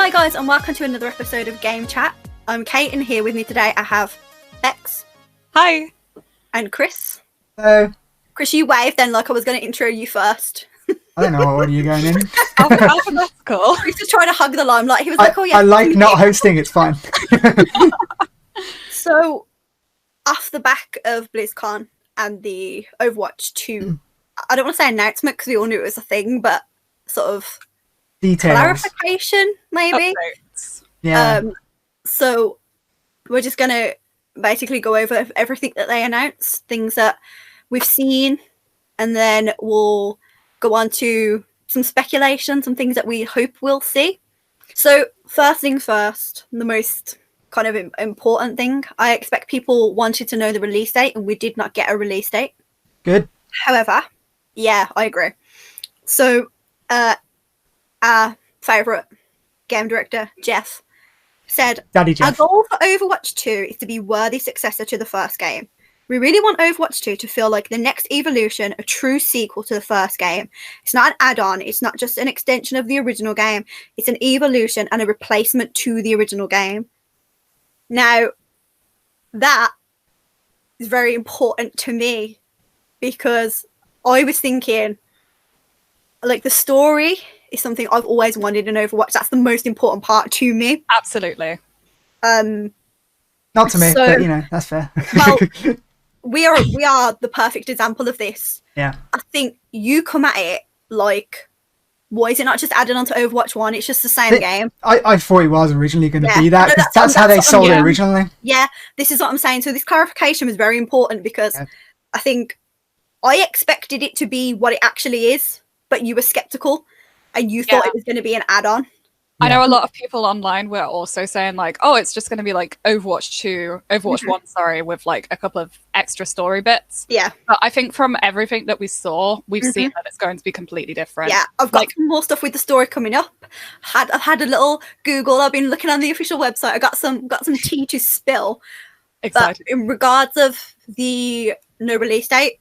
Hi guys, and welcome to another episode of Game Chat. I'm Kate, and here with me today I have Bex. Hi. And Chris. Hello. Chris, you waved then like I was going to intro you first. I don't know what order you're going in. Alphabetical. Chris was trying to hug the limelight. He was like, oh yeah. I like not hosting, it's fine. So, off the back of BlizzCon and the Overwatch 2, I don't want to say announcement because we all knew it was a thing, but sort of Details. clarification, maybe. Updates. Yeah. So we're just gonna basically go over everything that they announced, things that we've seen, and then we'll go on to some speculation, some things that we hope we'll see. So first things first, the most kind of important thing, I expect people wanted to know the release date, and we did not get a release date. Good. However, yeah, I agree. So our favourite game director, Jeff, said, Daddy Jeff. Our goal for Overwatch 2 is to be worthy successor to the first game. We really want Overwatch 2 to feel like the next evolution, a true sequel to the first game. It's not an add-on, it's not just an extension of the original game, it's an evolution and a replacement to the original game. Now, that is very important to me because I was thinking, like, the story is something I've always wanted in Overwatch. That's the most important part to me. Absolutely. Not to me, so- but you know, that's fair. Well, we are the perfect example of this. Yeah. I think you come at it like, why is it not just added onto Overwatch 1? It's just the same game. I thought it was originally going to Yeah. be that, No, 'cause that's that's how they what I'm sold it saying. originally. Yeah, this is what I'm saying. So this clarification was very important because Yeah. I think I expected it to be what it actually is, but you were skeptical and you thought Yeah. it was going to be an add-on. I know a lot of people online were also saying like, oh, it's just going to be like Overwatch 1, sorry, with like a couple of extra story bits. Yeah. But I think from everything that we saw, we've seen that it's going to be completely different. Yeah, I've got Like- some more stuff with the story coming up. I've had a little Google. I've been looking on the official website. I got some tea to spill. But Excited. in regards of the no release date,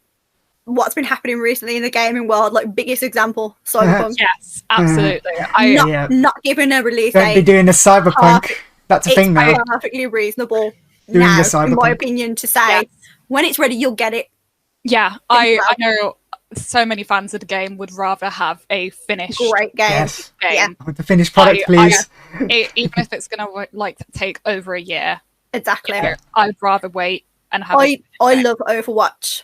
what's been happening recently in the gaming world, like biggest example, Cyberpunk, Yes, absolutely. not giving a release Don't be date. doing the cyberpunk. That's a It's thing now. perfectly reasonable Doing now, the in my Cyberpunk. opinion, to say Yes. when it's ready, you'll get it. Yeah, I know so many fans of the game would rather have a finished Great game. Yes. game. Yeah. With the finished product, please. Even if it's going to like take over a year. Exactly. I'd rather wait and have. I love Overwatch.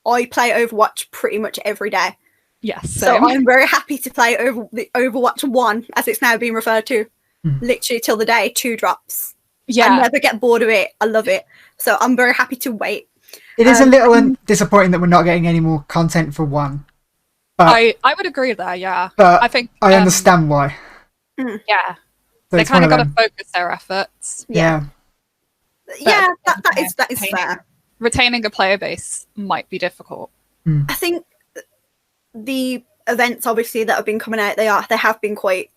I play Overwatch pretty much every day. Yes. So I'm very happy to play the Overwatch 1, as it's now being referred to, literally till the day 2 drops. I yeah. never get bored of it. I love it. So I'm very happy to wait. It is a little disappointing that we're not getting any more content for 1. But I would agree there. Yeah. but I think I understand why. Yeah. So They it's kind one of got to them. focus their efforts. Yeah. Yeah, that is fair. Retaining a player base might be difficult. I think the events, obviously, that have been coming out, they have been quite,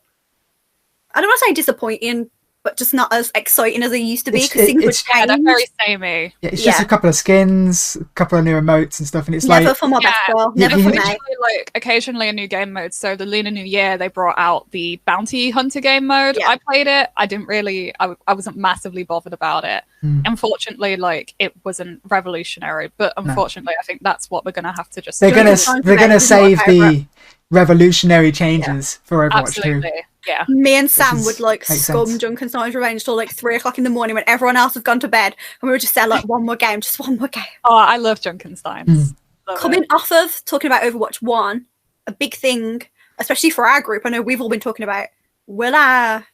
I don't want to say disappointing, but just not as exciting as they used to be, because things would Yeah, they're change. very samey. Yeah, it's just a couple of skins, a couple of new emotes and stuff, and it's Never like for my best Yeah. girl. Yeah, Never you for need- me. Literally, like occasionally a new game mode. So the Lunar New Year, they brought out the Bounty Hunter game mode. Yeah. I played it. I didn't really. I wasn't massively bothered about it. Unfortunately, like it wasn't revolutionary. But unfortunately, I think that's what we're gonna have to just. they're do. gonna Junkenstein's they're gonna is my save favourite. the revolutionary changes for Overwatch 2. Absolutely. Yeah. Me and Sam is- would like makes scum sense. Junkenstein's Revenge till like 3 o'clock in the morning when everyone else has gone to bed, and we would just say like one more game, just one more game. Oh, I love Junkenstein's. Love Coming it. off of talking about Overwatch 1, a big thing, especially for our group, I know we've all been talking about, will our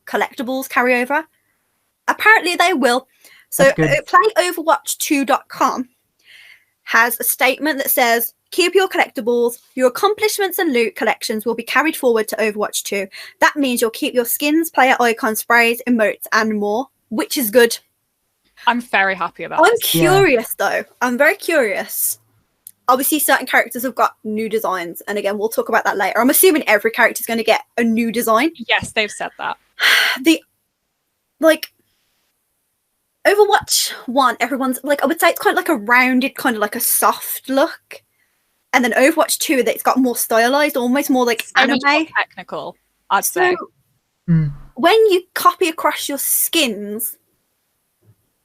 collectibles carry over? Apparently they will. So That's good. playoverwatch2.com has a statement that says, keep your collectibles, your accomplishments and loot collections will be carried forward to Overwatch 2. That means you'll keep your skins, player icon sprays, emotes, and more, which is good. I'm very happy about I'm this. curious though. I'm very curious. Obviously, certain characters have got new designs, and again, we'll talk about that later. I'm assuming every character is going to get a new design. Yes, they've said that. Overwatch 1, everyone's like, I would say it's kind of like a rounded, kind of like a soft look. And then Overwatch 2, that it's got more stylized, almost more like So much more anime. technical, I'd say. So when you copy across your skins,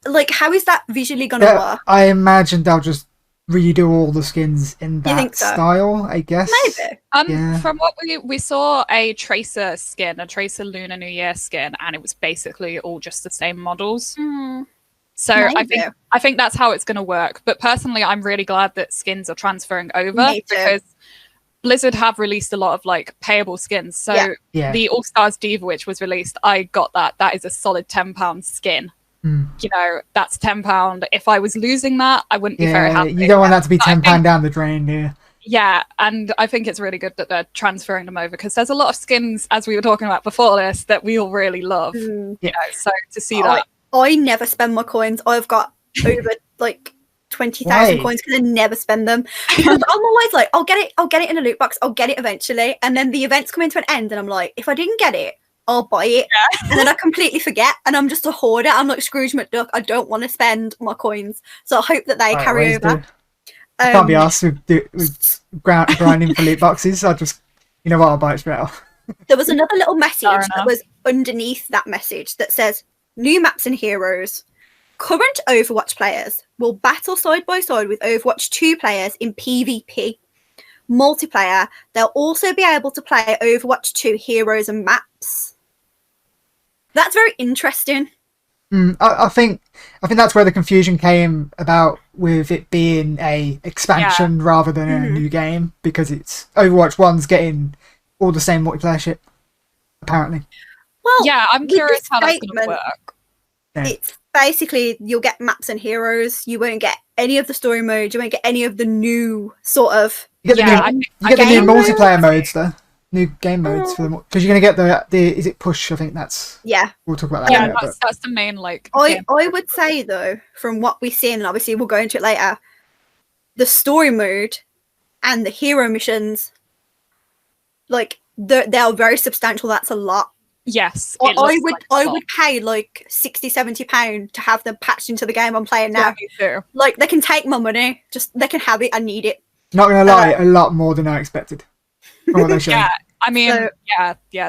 like, how is that visually going to work? I imagine they'll just redo all the skins in that so? style, I guess. Maybe. From what we saw a Tracer skin, a Tracer Lunar New Year skin, and it was basically all just the same models. So Maybe. I think that's how it's going to work. But personally, I'm really glad that skins are transferring over because Blizzard have released a lot of like payable skins. So the All Stars Diva, which was released, I got that. That is a solid £10 skin. You know, that's £10. If I was losing that, I wouldn't be very happy. You don't want that to be £10 down the drain, do you? Yeah, and I think it's really good that they're transferring them over because there's a lot of skins, as we were talking about before this, that we all really love. You know, so to see that. I never spend my coins. I've got over like 20,000 coins because I never spend them. Because I'm always like, I'll get it in a loot box, I'll get it eventually, and then the events come into an end, and I'm like, if I didn't get it, I'll buy it, and then I completely forget, and I'm just a hoarder. I'm like Scrooge McDuck. I don't want to spend my coins, so I hope that they carry over. I can't be asked with grinding for loot boxes. I'll just, you know what, I'll buy it straight off. There was another little message that was underneath that message that says, new maps and heroes. Current Overwatch players will battle side by side with Overwatch 2 players in PvP. Multiplayer, they'll also be able to play Overwatch 2 heroes and maps. That's very interesting. I think that's where the confusion came about with it being a expansion rather than a new game, because it's Overwatch 1's getting all the same multiplayer shit, apparently. Well, yeah, I'm curious how that's going to work. It's basically you'll get maps and heroes. You won't get any of the story modes. You won't get any of the new sort of. You get the new multiplayer modes though. New game modes for them, because you're going to get the is it push? I think that's we'll talk about that later, that's the main like I would say though, from what we've seen, and obviously we'll go into it later, the story mode and the hero missions, like they're very substantial. That's a lot. Yes, I would pay like £60-70 to have them patched into the game I'm playing now. Me too. Like, they can take my money, just they can have it. I need it. Not gonna lie, a lot more than I expected from what they showed. Yeah, I mean,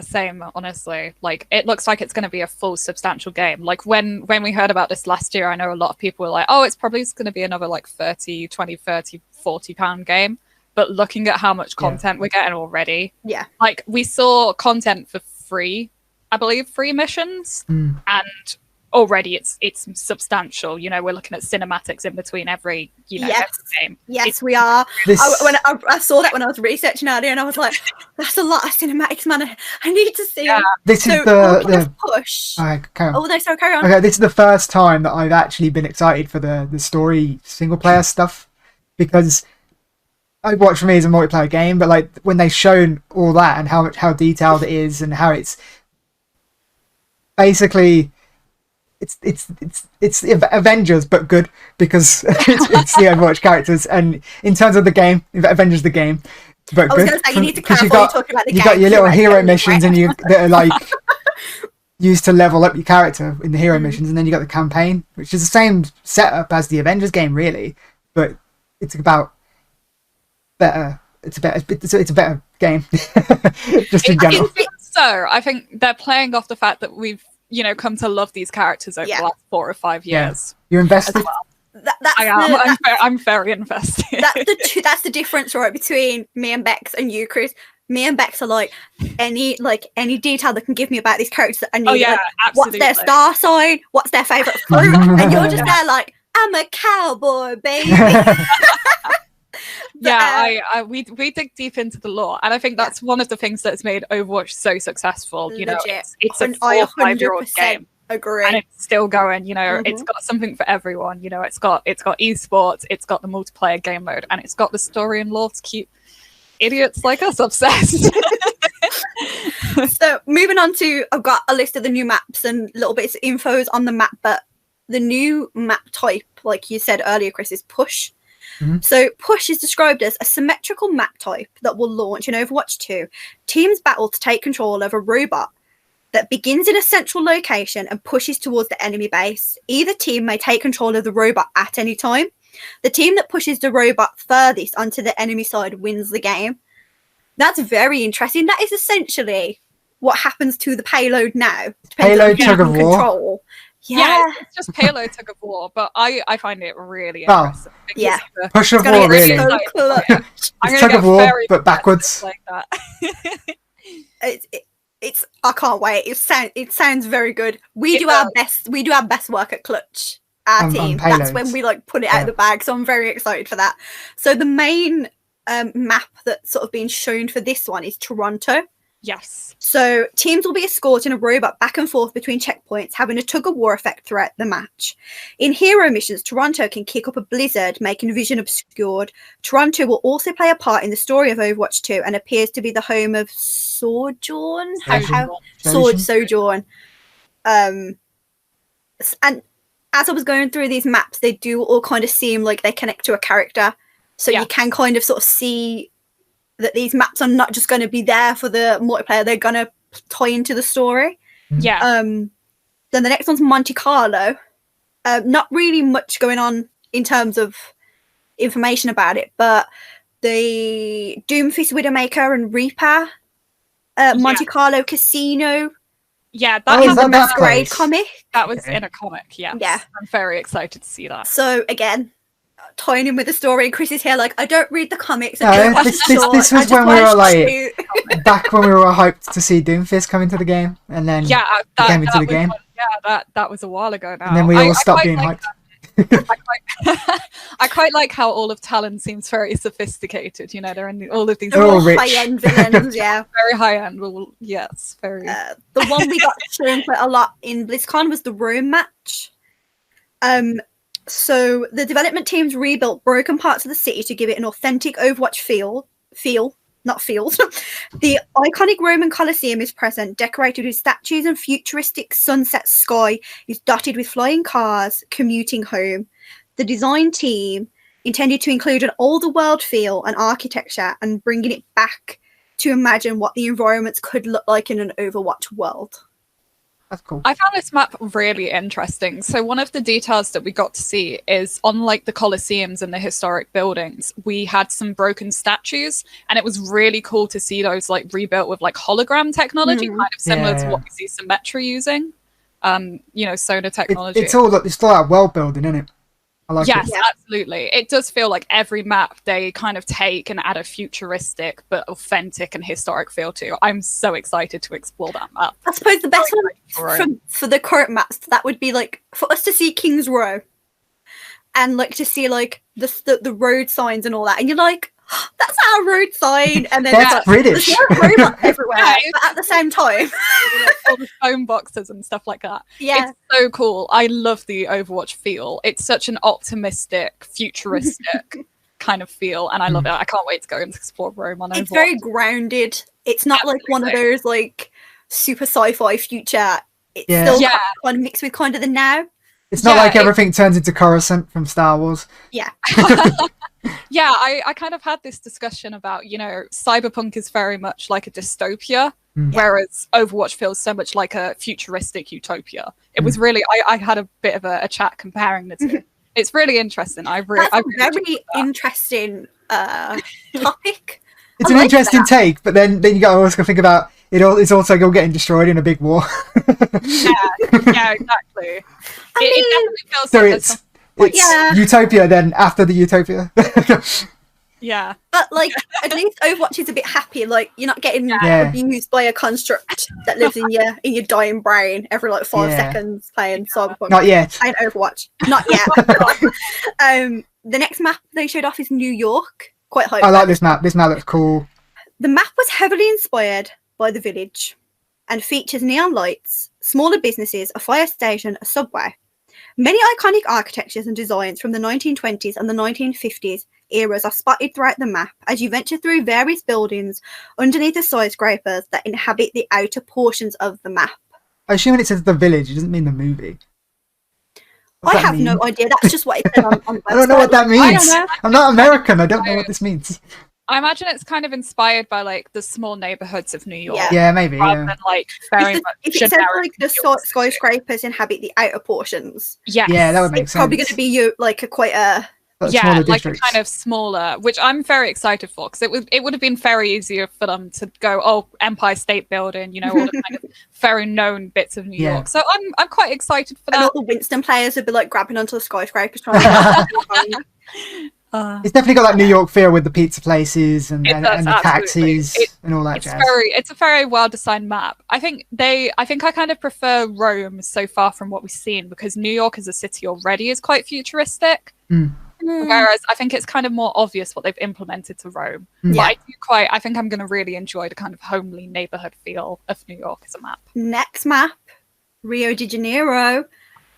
same. Honestly, like it looks like it's going to be a full substantial game. Like when we heard about this last year, I know a lot of people were like, "Oh, it's probably going to be another like 30, 20, 30, 40 pound game." But looking at how much content we're getting already, like we saw content for free. I believe 3 missions, and already it's substantial. You know, we're looking at cinematics in between every every game. Yes, we are. I saw that when I was researching earlier, and I was like, "That's a lot of cinematics, man. I need to see it." This is the push. Carry on. Oh no, sorry, carry on. Okay, this is the first time that I've actually been excited for the story single player stuff, because Overwatch for me is a multiplayer game, but like when they've shown all that and how detailed it is and how it's basically it's the Avengers but good, because it's the Overwatch characters, and in terms of the game, Avengers the game but good. I was going to say, you need to clarify when you talk about the game. You got your little hero missions and that are like used to level up your character in the hero missions, and then you got the campaign, which is the same setup as the Avengers game really, but it's about better. It's a better game. Just in general. So I think they're playing off the fact that we've come to love these characters over the last 4 or 5 years. You're invested. I'm very invested. That's the difference, right, between me and Bex and you, Chris. Me and Bex are like any detail that can give me about these characters that I need. Like, what's their star sign? What's their favorite fruit? And you're just there like, I'm a cowboy, baby. We dig deep into the lore, and I think that's one of the things that's made Overwatch so successful. It's a 4 or 5-year-old game. Agree. And it's still going. It's got something for everyone. It's got esports, it's got the multiplayer game mode, and it's got the story and lore to keep idiots like us obsessed. So moving on to, I've got a list of the new maps and little bits of infos on the map, but the new map type, like you said earlier, Chris, is push. So push is described as a symmetrical map type that will launch in Overwatch 2. Teams battle to take control of a robot that begins in a central location and pushes towards the enemy base. Either team may take control of the robot at any time. The team that pushes the robot furthest onto the enemy side wins the game. That's very interesting. That is essentially what happens to the payload now. Payload tug of war. Control. Yeah, it's just payload tug of war, but I find it really interesting. Yeah, push of war, really. So cool. It's tug of war, but backwards. Like that. It's I can't wait. It sounds very good. We do our best work at Clutch. Our team. That's when we like put it out of the bag. So I'm very excited for that. So the main map that's sort of being shown for this one is Toronto. Yes. So teams will be escorting a robot back and forth between checkpoints, having a tug of war effect throughout the match. In hero missions, Toronto can kick up a blizzard, making vision obscured. Toronto will also play a part in the story of Overwatch 2 and appears to be the home of Soujorn. Soujorn. And as I was going through these maps, they do all kind of seem like they connect to a character. So you can kind of sort of see that these maps are not just going to be there for the multiplayer, they're going to tie into the story. Yeah. Then the next one's Monte Carlo. Not really much going on in terms of information about it, but the Doomfist, Widowmaker and Reaper Monte Carlo Casino. Yeah, that was the Masquerade comic. That was in a comic, yes. Yeah. I'm very excited to see that. So again, tying in with the story, Chris is here like, I don't read the comics. This was when we were like back when we were hyped to see Doomfist come into the game, and then came into the game. That was a while ago now. And then we all stopped being hyped. I quite like how all of Talon seems very sophisticated. You know, they're in all of these high-end villains, yeah. Very high-end. Well, yes, very. The one we got shown quite a lot in BlizzCon was the Rome match. So the development teams rebuilt broken parts of the city to give it an authentic Overwatch feel. The iconic Roman Colosseum is present, decorated with statues, and futuristic sunset sky is dotted with flying cars commuting home. The design team intended to include an older world feel and architecture and bringing it back to imagine what the environments could look like in an Overwatch world. That's cool. I found this map really interesting. So one of the details that we got to see is on like the Colosseums and the historic buildings, we had some broken statues, and it was really cool to see those like rebuilt with like hologram technology, kind of similar to what we see Symmetra using. Sonar technology. It's all like world building, isn't it? I like it. Absolutely. It does feel like every map they kind of take and add a futuristic but authentic and historic feel to. I'm so excited to explore that map. I suppose the best one for the current maps, that would be like for us to see King's Row and like to see like the road signs and all that, and you're like, oh, that's our road sign, and then that's British. There's no robots everywhere, but at the same time, all the phone boxes and stuff like that. Yeah, it's so cool. I love the Overwatch feel. It's such an optimistic, futuristic kind of feel, and I love it. I can't wait to go and explore Rome on Overwatch. It's very grounded. It's not like one of those like super sci-fi future. It's still kind of mixed with kind of the now. It's not like everything turns into Coruscant from Star Wars. Yeah. Yeah, I kind of had this discussion about, Cyberpunk is very much like a dystopia, whereas Overwatch feels so much like a futuristic utopia. It was really, I had a bit of a chat comparing the two. It's really interesting. That's a very interesting topic. It's an interesting take, but then you got to also think about it's also all getting destroyed in a big war. yeah, exactly. It definitely feels it's utopia then after the utopia. Yeah. But like at least Overwatch is a bit happy, like you're not getting abused by a construct that lives in your dying brain every like 5 seconds playing Cyberpunk. Not yet. Playing Overwatch. Not yet. The next map they showed off is New York. Quite hype. I like this map. This map looks cool. The map was heavily inspired by The Village and features neon lights, smaller businesses, a fire station, a subway. Many iconic architectures and designs from the 1920s and the 1950s eras are spotted throughout the map as you venture through various buildings underneath the skyscrapers that inhabit the outer portions of the map. I assume when it says The Village, it doesn't mean the movie. I have no idea. That's just what it said on the website. I don't know what that means. I'm not American. I don't know what this means. I imagine it's kind of inspired by like the small neighborhoods of New York. Yeah, maybe. Rather than like very much. If it says like the skyscrapers inhabit the outer portions. Yeah, that would make sense. It's probably going to be quite a Yeah, like a kind of smaller, which I'm very excited for, because it would have been very easier for them to go, oh, Empire State Building, you know, all the kind of very known bits of New York. So I'm quite excited for that. And all the Winston players would be like grabbing onto the skyscrapers trying to it's definitely got that New York feel with the pizza places and the taxis and all that jazz. It's a very well designed map. I think I kind of prefer Rome so far from what we've seen, because New York as a city already is quite futuristic. Whereas I think it's kind of more obvious what they've implemented to Rome. But I think I'm going to really enjoy the kind of homely neighborhood feel of New York as a map. Next map, Rio de Janeiro,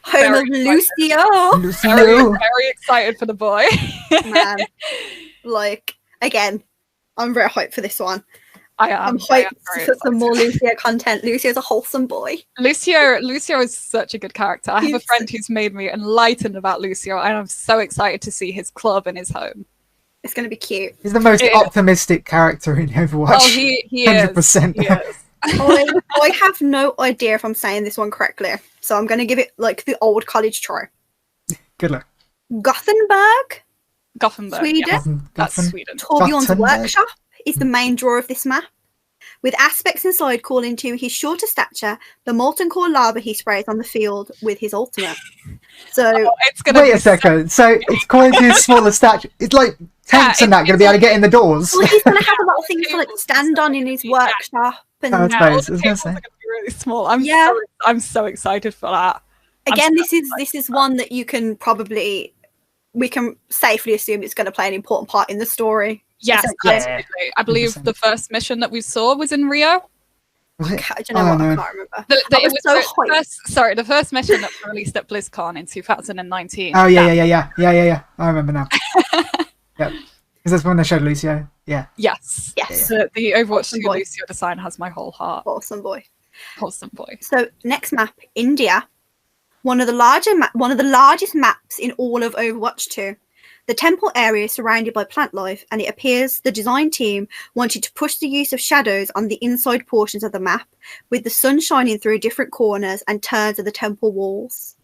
home of Lucio. Very excited for the boy. Man, like, again, I'm very hyped for this one. I'm hyped for some more Lucio content. Lucio's a wholesome boy. Lucio is such a good character. I have a friend who's made me enlightened about Lucio, and I'm so excited to see his club and his home. It's going to be cute. He's the most optimistic character in Overwatch. Oh, he 100%. He is. I have no idea if I'm saying this one correctly, so I'm going to give it like the old college try. Good luck. Gothenburg, Sweden. Yeah. That's Sweden. Torbjorn's workshop is the main draw of this map, with aspects inside calling to his shorter stature, the molten core lava he sprays on the field with his ultimate. So it's gonna wait a second. So it's calling to his smaller stature. It's like tanks and that going to be able to get in the doors. Well, he's going to have a lot of things to like stand on in his workshop. And I suppose. I was going to say. Be really small. I'm so excited for that. Again, this is one that we can safely assume it's going to play an important part in the story. Yes, absolutely. I believe 100%. The first mission that we saw was in Rio. I don't know what, I can't remember. The first mission that was released at BlizzCon in 2019. Oh yeah. I remember now. Yeah, because that's when they showed Lucio. Yeah. Yes. The Overwatch 2 Lucio design has my whole heart. Wholesome boy. So next map, India, one of the largest maps in all of Overwatch 2. The temple area is surrounded by plant life, and it appears the design team wanted to push the use of shadows on the inside portions of the map, with the sun shining through different corners and turns of the temple walls.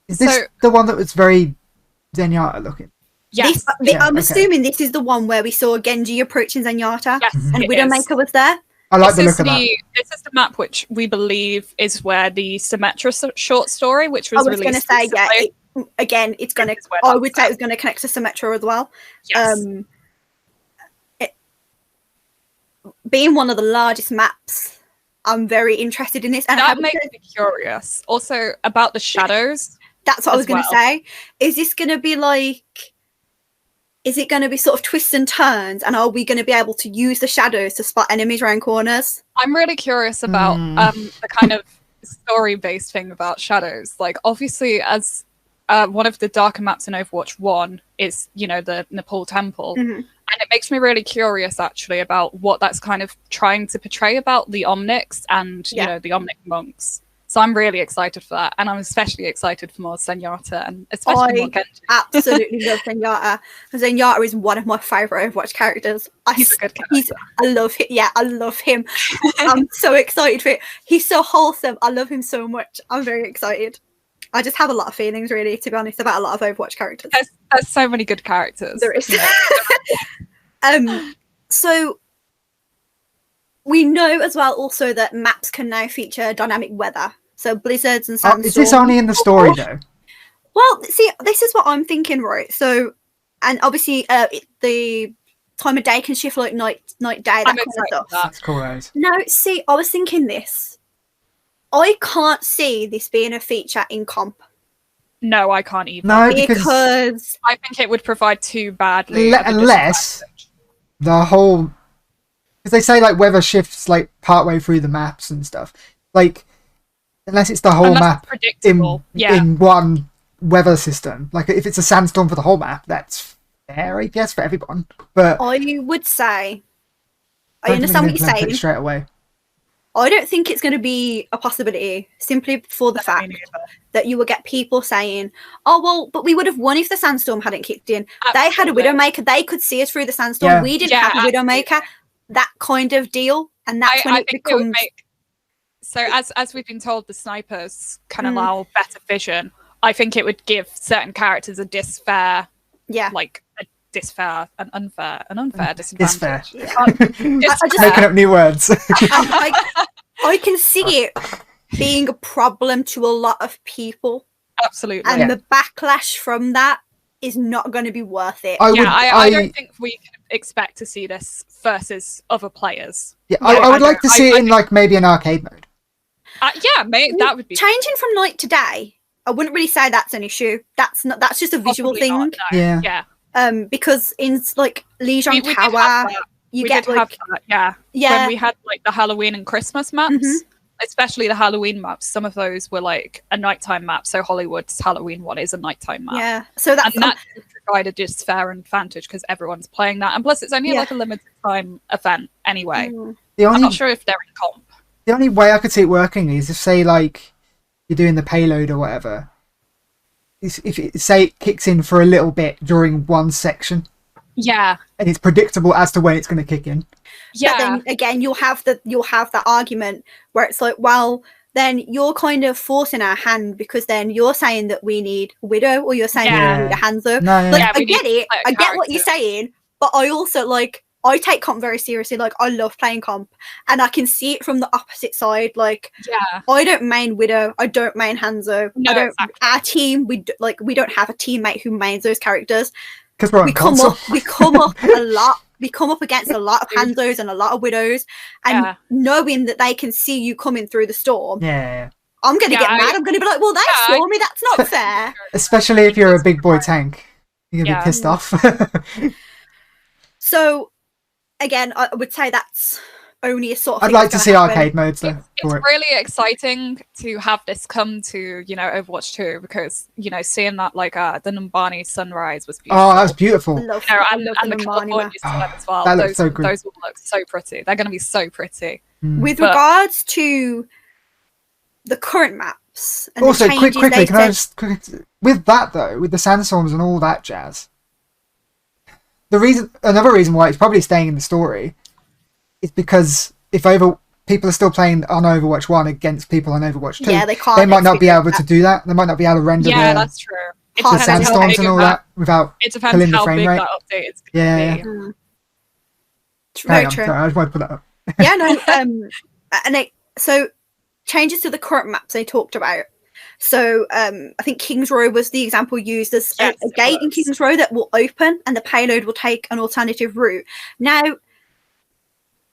Is this the one that was very Zenyatta looking? Yes. I'm assuming this is the one where we saw Genji approaching Zenyatta, and Widowmaker was there. I like the look of that. This is the map which we believe is where the Symmetra short story, which was released. I was going to say, again, it's going to. I would say it was going to connect to Symmetra as well. Yes. Being one of the largest maps, I'm very interested in this, and that makes me curious. Also about the shadows. That's what I was going to say. Is this going to be like? Is it going to be sort of twists and turns, and are we going to be able to use the shadows to spot enemies around corners? I'm really curious about the kind of story-based thing about shadows. Like, obviously, as one of the darker maps in Overwatch 1 is, the Nepal Temple. And it makes me really curious, actually, about what that's kind of trying to portray about the Omnics and, the Omnic monks. So I'm really excited for that. And I'm especially excited for more Zenyatta and especially more Genji. I absolutely love Zenyatta. Zenyatta is one of my favourite Overwatch characters. He's a good character. I love him. Yeah, I love him. I'm so excited for it. He's so wholesome. I love him so much. I'm very excited. I just have a lot of feelings, really, to be honest, about a lot of Overwatch characters. There's so many good characters. There is. So we know as well also that maps can now feature dynamic weather. So blizzards and sandstorms. Is this only in the story, though? Well, see, this is what I'm thinking, right? So, and obviously the time of day can shift like night, day, that kind of stuff. That's cool, right? No, see, I was thinking this. I can't see this being a feature in comp. No, I can't either. No, because I think it would provide too badly. Unless the whole... Because they say, like, weather shifts, like, partway through the maps and stuff. Like, unless it's the whole map in one weather system. Like, if it's a sandstorm for the whole map, that's fair, I guess, for everyone. But I would say... I understand what you're saying. Straight away. I don't think it's going to be a possibility, simply for the fact that you will get people saying, oh, well, but we would have won if the sandstorm hadn't kicked in. Absolutely. They had a Widowmaker. They could see us through the sandstorm. Yeah. We didn't have a Widowmaker. That kind of deal. And that's when it becomes... So as we've been told, the snipers can allow better vision. I think it would give certain characters a disfair like a unfair disadvantage. Making up new words. I can see it being a problem to a lot of people. Absolutely. And the backlash from that is not going to be worth it. I don't think we can expect to see this versus other players. Yeah, I would like to see it in like maybe an arcade mode. That would be changing from night to day. I wouldn't really say that's an issue. That's just a visual thing. Not, no. Yeah. Because in like Lijiang Tower, we did have that. When we had like the Halloween and Christmas maps, especially the Halloween maps, some of those were like a nighttime map. So Hollywood's Halloween one is a nighttime map. Yeah, so that provided just fair advantage because everyone's playing that, and plus it's only like a limited time event anyway. I'm not sure if they're in comp. The only way I could see it working is if, say, like you're doing the payload or whatever. If it, say it kicks in for a little bit during one section. Yeah. And it's predictable as to when it's going to kick in. Yeah. But then again, you'll have that argument where it's like, well, then you're kind of forcing our hand because then you're saying that we need Widow or you're saying we need a Hanzo. I get it. I get what you're saying, but I also I take comp very seriously. Like, I love playing comp, and I can see it from the opposite side. Like, I don't main Widow, I don't main Hanzo. No, I don't. Exactly. Our team, we don't have a teammate who mains those characters. Because we come up a lot. We come up against a lot of Hanzos and a lot of Widows, and knowing that they can see you coming through the storm. I'm gonna get mad. I'm gonna be like, well, they saw me. That's not fair. Especially if you're a big boy tank, you're gonna be pissed off. So. Again, I would say that's only a sort of. I'd like to see arcade modes though. It's really exciting to have this come to Overwatch 2 because seeing that the Numbani sunrise was beautiful. Oh, that was beautiful. And the California sun as well. That looks so good. Those will look so pretty. They're going to be so pretty. With regards to the current maps, and also quickly, can I just with that though, with the sandstorms and all that jazz. Another reason why it's probably staying in the story is because if people are still playing on Overwatch 1 against people on Overwatch 2, they can't. They might not be able to do that. They might not be able to render that's true. The sandstorms and all that without killing the frame rate. That update is going to be. It's very true. Sorry, I just wanted to put that up. So changes to the current maps they talked about. So I think King's Row was the example used as a gate in King's Row that will open and the payload will take an alternative route. Now,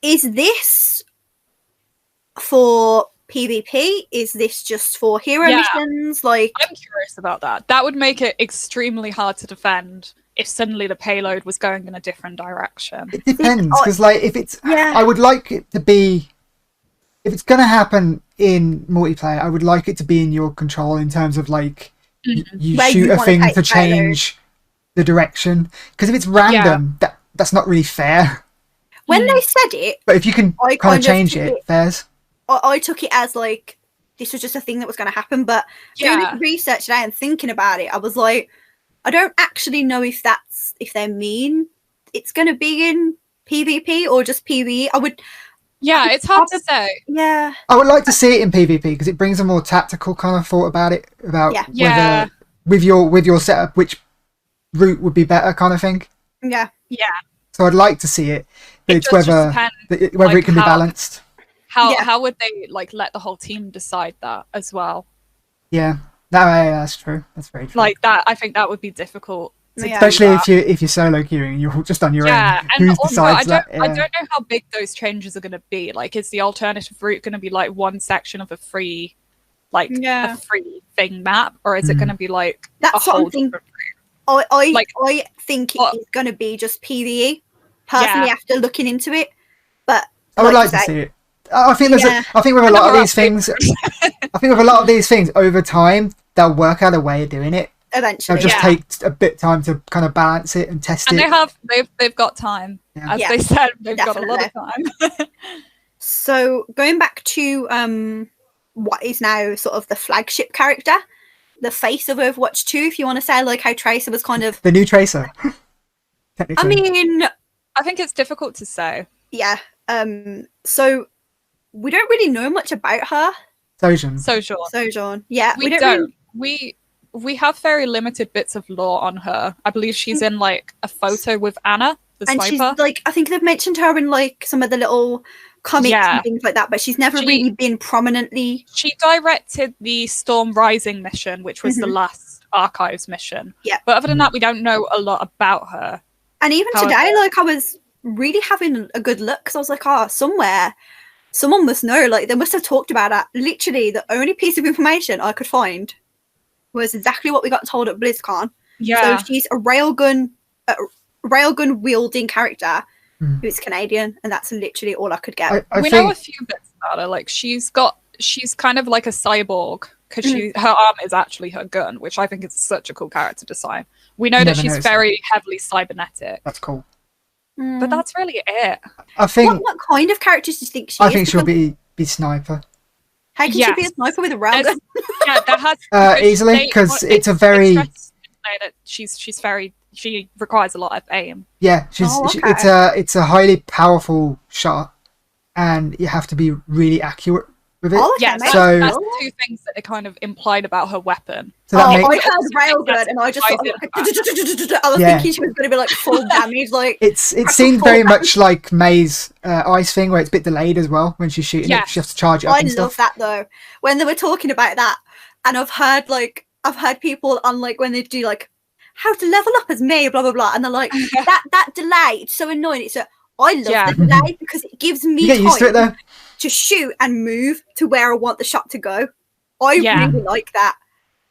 is this for PvP? Is this just for hero missions? I'm curious about that. That would make it extremely hard to defend if suddenly the payload was going in a different direction. It depends, because if it's... I would like it to be... If it's going to happen in multiplayer, I would like it to be in your control in terms of you shoot a thing to change the direction. Because if it's random, that's not really fair. When they said it, but if you can kind of change it, fairs. I took it as this was just a thing that was going to happen. But doing research today and thinking about it, I was like, I don't actually know if they mean it's going to be in PvP or just PvE. It's hard to say. Yeah. I would like to see it in PvP because it brings a more tactical kind of thought about it, about whether with your setup which route would be better kind of thing. Yeah. Yeah. So I'd like to see it, but it's whether it can be balanced. How would they let the whole team decide that as well? Yeah. That's true. That's very true. I think that would be difficult. Especially if you're solo queuing, you're just on your own. And also, I don't know how big those changes are going to be. Is the alternative route going to be one section of a free, a free thing map, or is it going to be that's a whole different route? I think it's going to be just PvE. Personally, after looking into it, but I would like to see it. I think I think with a lot of these things, over time they'll work out a way of doing it. Eventually, it'll just take a bit of time to kind of balance it and test it. And they've got time. As they said, they've got a lot of time. So going back to what is now sort of the flagship character, the face of Overwatch 2, if you want to say how Tracer was kind of... The new Tracer. I mean... I think it's difficult to say. Yeah. So we don't really know much about her. Soujorn. Yeah. We don't. we have very limited bits of lore on her. I believe she's in like a photo with Anna, the and sniper. She's like, I think they've mentioned her in like some of the little comics and things like that, but she's never really been prominently. She directed the Storm Rising mission, which was the last Archives mission. Yeah. But other than that, we don't know a lot about her. And even today, like, I was really having a good look because I was like, somewhere someone must know. Like, they must have talked about that. Literally, the only piece of information I could find was exactly what we got told at BlizzCon. Yeah. So she's a railgun wielding character who's Canadian, and that's literally all I could get. We know a few bits about her. Like, she's kind of like a cyborg because her arm is actually her gun, which I think is such a cool character design. We know that she's very heavily cybernetic. That's cool. But that's really it. I think. What kind of characters do you think she is? I think she'll be sniper. How can she be a sniper with a railgun? Yeah, that has easily, because it's a very. That she requires a lot of aim. Yeah, it's a highly powerful shot, and you have to be really accurate with it. That's the two things that they kind of implied about her weapon. So I heard railgun, and I just thought, I was thinking she was going to be like full damage. Like it seemed very much like May's ice thing, where it's a bit delayed as well when she's shooting it. She has to charge it up. I love that though. When they were talking about that, and I've heard people on like when they do like how to level up as May, blah blah blah, and they're like that delay. It's so annoying. It's I love the delay because it gives me time used to it though. To shoot and move to where I want the shot to go. I really like that.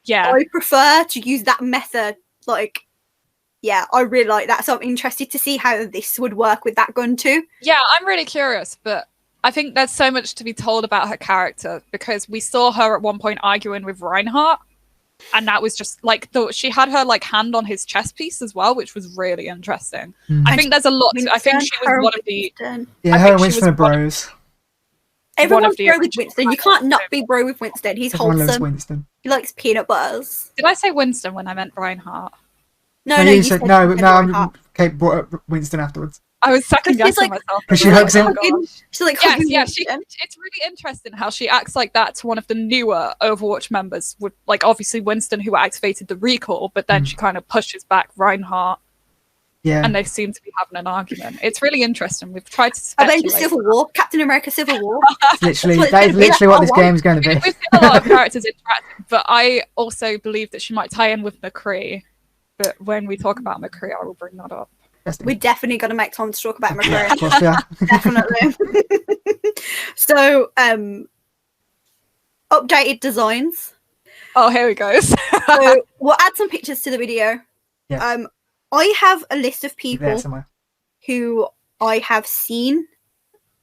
Yeah. I prefer to use that method. Like, yeah, I really like that. So I'm interested to see how this would work with that gun too. Yeah, I'm really curious, but I think there's so much to be told about her character because we saw her at one point arguing with Reinhardt. And that was just like she had her like hand on his chest piece as well, which was really interesting. I think there's a lot. I think she was one of the. Yeah, her and Winston are bros. Everyone's bro with Winston. You can't not be bro with Winston. He's Everyone wholesome. loves Winston. He likes peanut butters. Did I say Winston when I meant Reinhardt? No, you said no. Kate brought up Winston afterwards. I was second guessing myself. Because she hugs him. She's like, it's really interesting how she acts like that to one of the newer Overwatch members. With like obviously Winston, who activated the recall, but then she kind of pushes back Reinhardt. Yeah, and they seem to be having an argument. It's really interesting. We've tried to speculate. Avengers Civil War, Captain America Civil War. Literally, that's literally what this game's going to be. We've seen a lot of characters interacting, but I also believe that she might tie in with McCree. But when we talk about McCree, I will bring that up. We definitely got to make time to talk about McCree. Of course, yeah. Definitely. So, updated designs. Oh, here we go. So we'll add some pictures to the video. Yeah. I have a list of people who I have seen,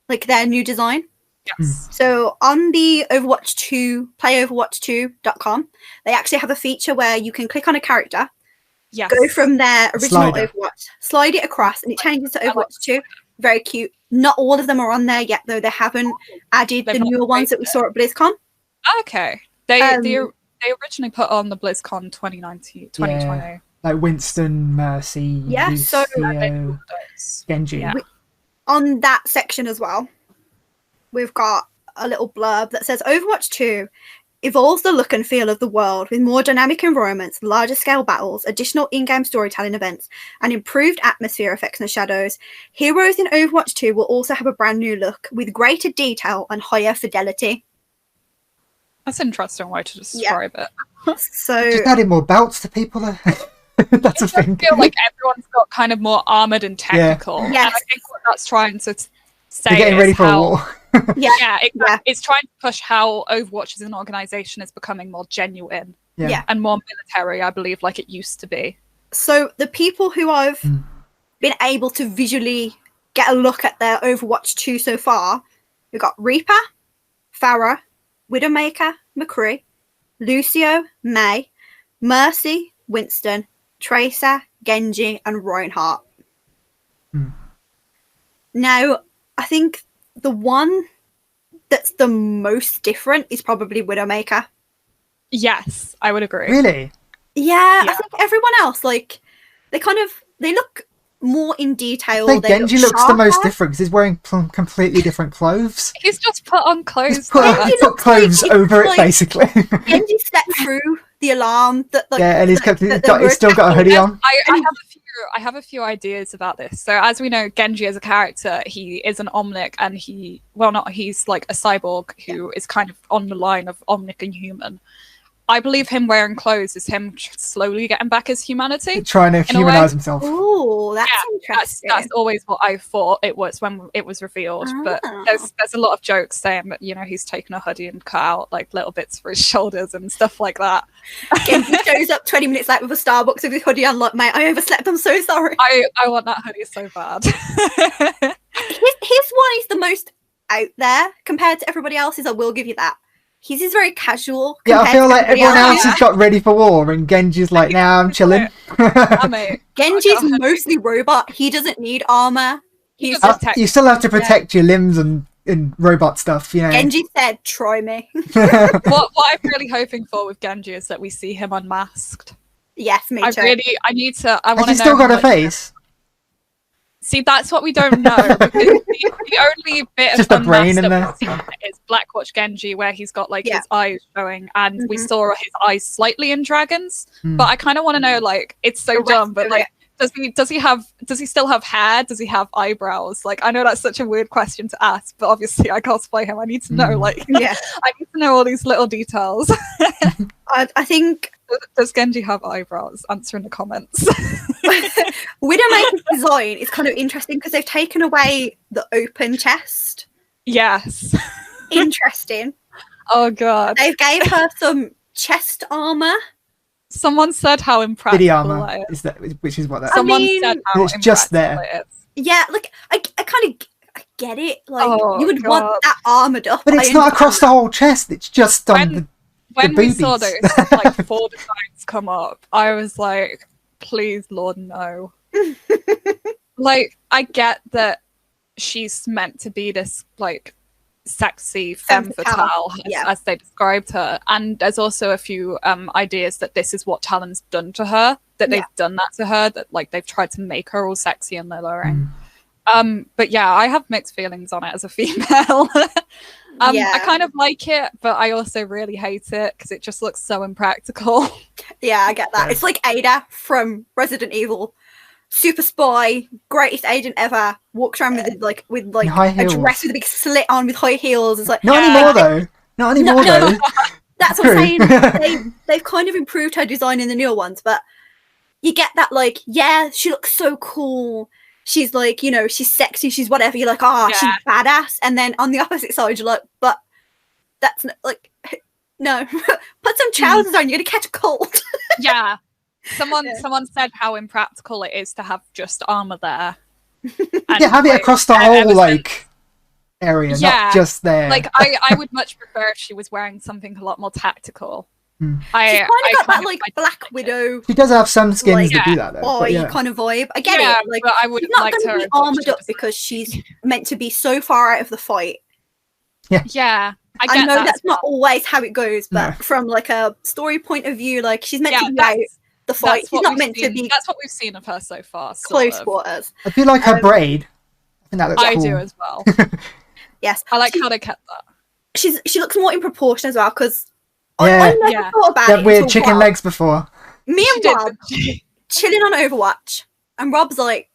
like their new design. Yes. So on the Overwatch 2, playoverwatch2.com, they actually have a feature where you can click on a character, go from their original Overwatch, slide it across, and it changes to Overwatch 2. Very cute. Not all of them are on there yet, though. They haven't added the newer ones that we saw at BlizzCon. Okay. They originally put on the BlizzCon 2020. Yeah. Like Winston, Mercy, Lucio, Genji. Yeah. On that section as well, we've got a little blurb that says Overwatch 2 evolves the look and feel of the world with more dynamic environments, larger scale battles, additional in-game storytelling events, and improved atmosphere effects and shadows. Heroes in Overwatch 2 will also have a brand new look with greater detail and higher fidelity. That's an interesting way to describe it. So just adding more belts to people. That's a thing. I feel like everyone's got kind of more armored and technical. Yeah. And I think what that's trying to say You're getting ready for a war. Exactly. It's trying to push how Overwatch as an organization is becoming more genuine and more military, I believe, like it used to be. So the people who I've been able to visually get a look at their Overwatch 2 so far, we've got Reaper, Pharah, Widowmaker, McCree, Lucio, May, Mercy, Winston, Tracer, Genji, and Reinhardt. Now, I think the one that's the most different is probably Widowmaker. Yes, I would agree. Really? Yeah, I think everyone else, like, they look more in detail. I think Genji looks the most different because he's wearing completely different clothes. He's just put on clothes. He's put clothes over it, basically. Genji stepped through the alarm that like and he's still got a hoodie on. I have a few ideas about this. So as we know, Genji as a character, he is an Omnic, and he's like a cyborg who is kind of on the line of Omnic and human. I believe him wearing clothes is him slowly getting back his humanity, trying to humanize himself. Oh, that's interesting. That's always what I thought it was when it was revealed. But there's a lot of jokes saying that he's taken a hoodie and cut out like little bits for his shoulders and stuff like that. Genji shows up 20 minutes late with a Starbucks with his hoodie on. Like, mate, I overslept. I'm so sorry. I want that hoodie so bad. His one is the most out there compared to everybody else's. I will give you that. His is very casual. Yeah, I feel like everyone else has got ready for war, and Genji's like, nah, I'm chilling. Genji's mostly robot. He doesn't need armor. You still have to protect your limbs and robot stuff, Genji said, try me. What I'm really hoping for with Genji is that we see him unmasked. Yes, me too. I need to. I want to know. Has he still got a face? See, that's what we don't know. Because the only bit just of a brain in there there is Blackwatch Genji, where he's got like his eyes showing, and we saw his eyes slightly in dragons. But I kind of want to know, like, it's so dumb, but like, does he still have hair? Does he have eyebrows? Like, I know that's such a weird question to ask, but obviously I cosplay him. I need to know, like, I need to know all these little details. I think. Does Genji have eyebrows? Answer in the comments. Widowmaker's design is kind of interesting because they've taken away the open chest. Yes. Interesting. Oh god. They gave her some chest armor. Someone said how impractical armor is that, which is what that. Someone said how it's just there. it is. Yeah, like I kind of get it. Like you would want that armored up, but it's not across the whole chest. It's just on the. When we saw those like 4 designs come up, I was like, please, Lord, no. Like, I get that she's meant to be this, like, sexy femme fatale, as they described her. And there's also a few ideas that this is what Talon's done to her, that they've done that to her, that, like, they've tried to make her all sexy and alluring. But yeah, I have mixed feelings on it as a female. I kind of like it, but I also really hate it because it just looks so impractical. Yeah, I get that. It's like Ada from Resident Evil. Super spy, greatest agent ever, walks around with high a dress with a big slit on with high heels. It's like not anymore though. Not anymore though. That's what I'm saying. They've kind of improved her design in the newer ones, but you get that she looks so cool. She's like, she's sexy, she's whatever. You're like, she's badass. And then on the opposite side, you're like, but that's not, like, no. Put some trousers on, you're going to catch a cold. Yeah. Someone said how impractical it is to have just armor there. And, have it across the whole, area, not just there. Like, I would much prefer if she was wearing something a lot more tactical. She's kind of got that Black Widow. She does have some skins that do that, though. Kind of vibe. I get it. Like, but I would not going to be armored up because she's meant to be so far out of the fight. Yeah. I know that's not always how it goes, but from like a story point of view, like she's meant to be out the fight. She's not meant to be. That's what we've seen of her so far. Close quarters. I do like her braid. I think that looks cool. I do as well. Yes, I like how they kept that. She looks more in proportion as well because. I never thought about it. Weird chicken legs before. Me and Rob chilling on Overwatch, and Rob's like,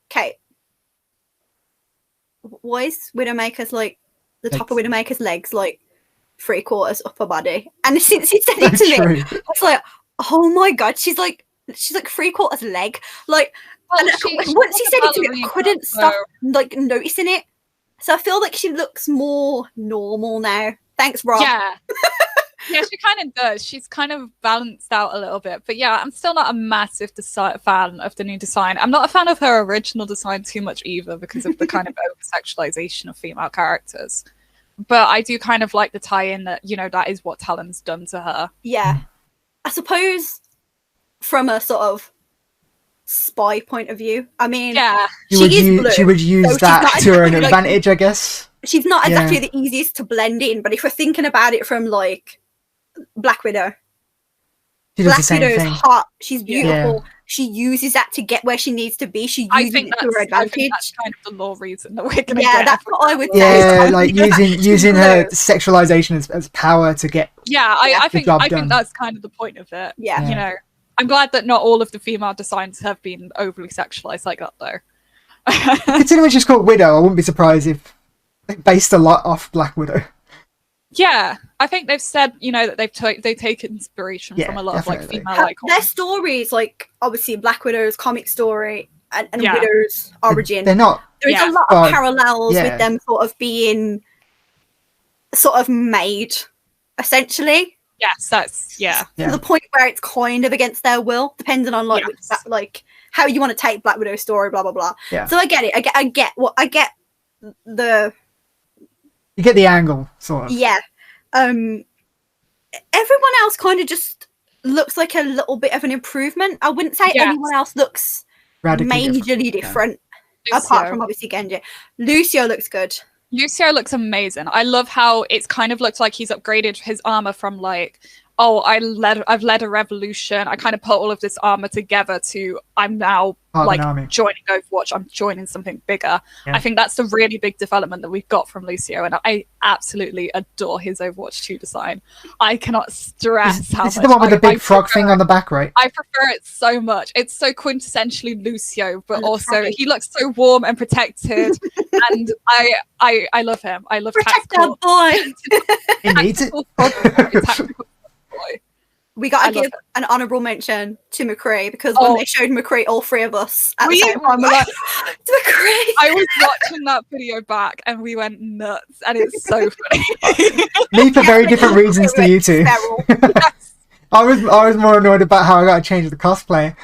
"Kate, why is Widowmaker's like the top of Widowmaker's legs like 3/4 upper body?" And since he said it to me, I was like, "Oh my god, she's like 3/4 leg." Like, and once he said it to me, I couldn't stop like noticing it. So I feel like she looks more normal now. Thanks, Rob. Yeah. Yeah, she kind of does. She's kind of balanced out a little bit. But yeah, I'm still not a massive fan of the new design. I'm not a fan of her original design too much either because of the kind of over-sexualization of female characters. But I do kind of like the tie-in that, that is what Talon's done to her. Yeah. I suppose from a sort of spy point of view, I mean, she would use that to her advantage, I guess. She's not exactly the easiest to blend in, but if we're thinking about it from like Black Widow, Black Widow's hot, she's beautiful, she uses that to get where she needs to be. She uses it to her advantage. I think that's kind of the law reason that we're going to get. Yeah, that's what I would say. Yeah, like using her sexualization as power to get. Yeah, I think that's kind of the point of it. Yeah. You know, I'm glad that not all of the female designs have been overly sexualized like that, though. Considering she's called Widow, I wouldn't be surprised if they based a lot off Black Widow. Yeah, I think they've said, you know, that they take inspiration from a lot of like female icons. Their stories, like obviously Black Widow's comic story and Widow's origin. They're not. There's a lot of parallels with them sort of being sort of made, essentially. Yes, that's to the point where it's kind of against their will, depending on like how you want to take Black Widow's story, blah blah blah. Yeah. So I get it. I get the. You get the angle, sort of. Yeah. Everyone else kind of just looks like a little bit of an improvement. I wouldn't say anyone else looks majorly different apart from obviously Genji. Lucio looks good. Lucio looks amazing. I love how it's kind of looks like he's upgraded his armor from like, oh, I've led a revolution. I kind of put all of this armor together to I'm now like joining Overwatch. I'm joining something bigger. Yeah. I think that's the really big development that we've got from Lucio, and I absolutely adore his Overwatch 2 design. I cannot stress how much. This is the one with the big frog thing on the back, right? I prefer it so much. It's so quintessentially Lucio, but also he looks so warm and protected, and I love him. I love tactical boy. He needs it. Tactical boy. We gotta give an honourable mention to McCree, because when they showed McCree, all three of us at the same time were like, it's McCree! I was watching that video back and we went nuts, and it's so funny. Me for very different reasons to you two. I was more annoyed about how I got to change the cosplay.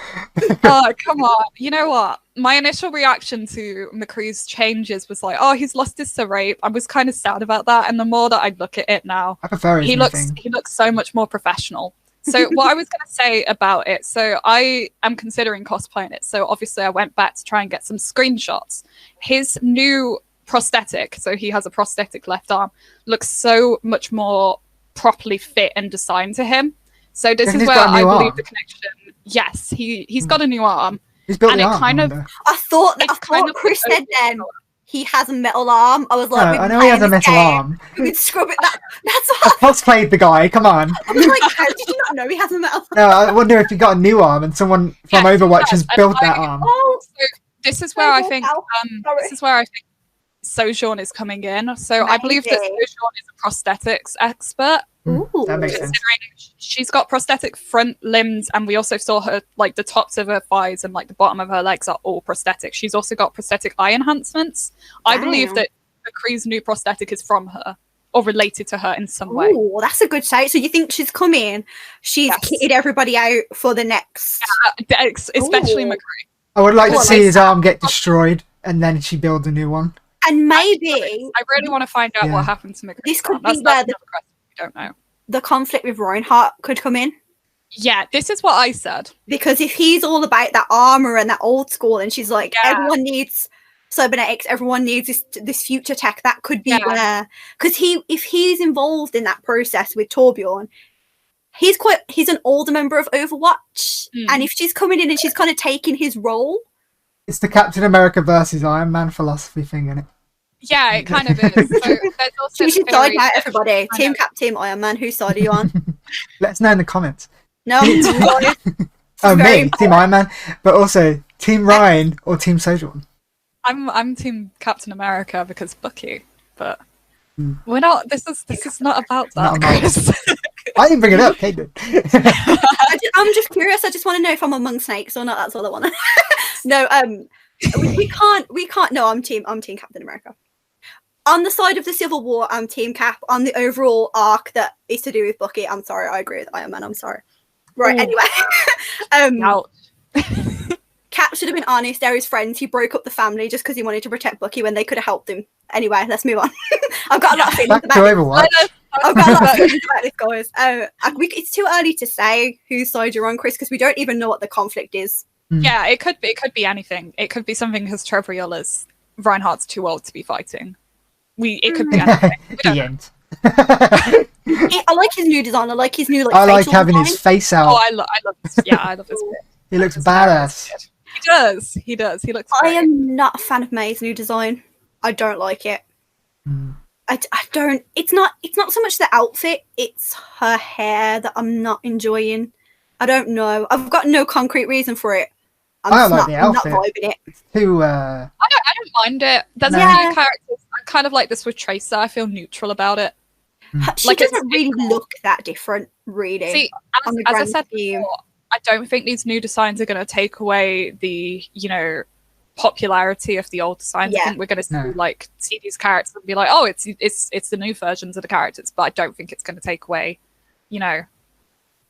Oh, come on. You know what? My initial reaction to McCree's changes was like, oh, he's lost his Serape. I was kind of sad about that, and the more that I look at it now, I prefer he looks so much more professional. So what I was going to say about it, so I am considering cosplaying it. So obviously I went back to try and get some screenshots. His new prosthetic, so he has a prosthetic left arm, looks so much more properly fit and designed to him. So this is where I believe the connection. Yes, he's got a new arm. He's built and the it arm, kind of. I thought Chris said then he has a metal arm. I was like, I know he has a metal arm. We could scrub it. That's what I cosplayed the guy. Come on. I was like, how did you not know he has a metal arm? No, I wonder if he got a new arm and someone from Overwatch has built that arm. Oh, so this is where I think. Soujorn is coming in. So I believe that Soujorn is a prosthetics expert. Ooh, that makes sense. She's got prosthetic front limbs, and we also saw her, like, the tops of her thighs and like the bottom of her legs are all prosthetic. She's also got prosthetic eye enhancements. I believe that McCree's new prosthetic is from her or related to her in some way. Oh, that's a good shout. So you think she's come in, she's kitted everybody out for the next, especially McCree. I would like to see his arm get destroyed and then she builds a new one. And maybe I really want to find out what happened to McCree. This could be where we don't know. The conflict with Reinhardt could come in. Yeah, this is what I said. Because if he's all about that armor and that old school, and she's like, everyone needs cybernetics, everyone needs this future tech, that could be where. Because if he's involved in that process with Torbjorn, he's an older member of Overwatch, and if she's coming in and she's kind of taking his role, it's the Captain America versus Iron Man philosophy thing, isn't it? Yeah, it kind of is. So there's also we should side out everybody. Team Cap, Team Iron Man. Whose side are you on? Let us know in the comments. No, oh, me, Team Iron Man, but also Team Ryan or Team Sojourn. I'm Team Captain America because Bucky, but we're not. This is not about that. Chris. I didn't bring it up, Kate did. I'm just curious. I just want to know if I'm among snakes or not. That's all I want to. No, we can't. No, I'm Team Captain America. On the side of the Civil War, I'm Team Cap. On the overall arc that is to do with Bucky, I'm sorry. I agree with Iron Man. I'm sorry. Right. Anyway, Cap should have been honest. They're his friends. He broke up the family just because he wanted to protect Bucky when they could have helped him. Anyway, let's move on. I've got a lot of feelings about this. I've got a lot of feelings about this, guys. It's too early to say whose side you're on, Chris, because we don't even know what the conflict is. Yeah, it could be anything. It could be something as trivial as Reinhardt's too old to be fighting. It could be anything. The end. I like his new design. I like his new I like having his face out. Oh, I love this. Yeah, I love this bit. He looks badass. He does. He looks great. I am not a fan of May's new design. I don't like it. I don't. It's not so much the outfit. It's her hair that I'm not enjoying. I don't know. I've got no concrete reason for it. I don't like the outfit. I'm not vibing it. It's too. I don't mind it. There's a few characters. I'm kind of like this with Tracer. I feel neutral about it. She doesn't really look that different, really. See, as I said before, I don't think these new designs are going to take away the, popularity of the old designs. I think we're going to see these characters and be like, oh, it's the new versions of the characters. But I don't think it's going to take away, the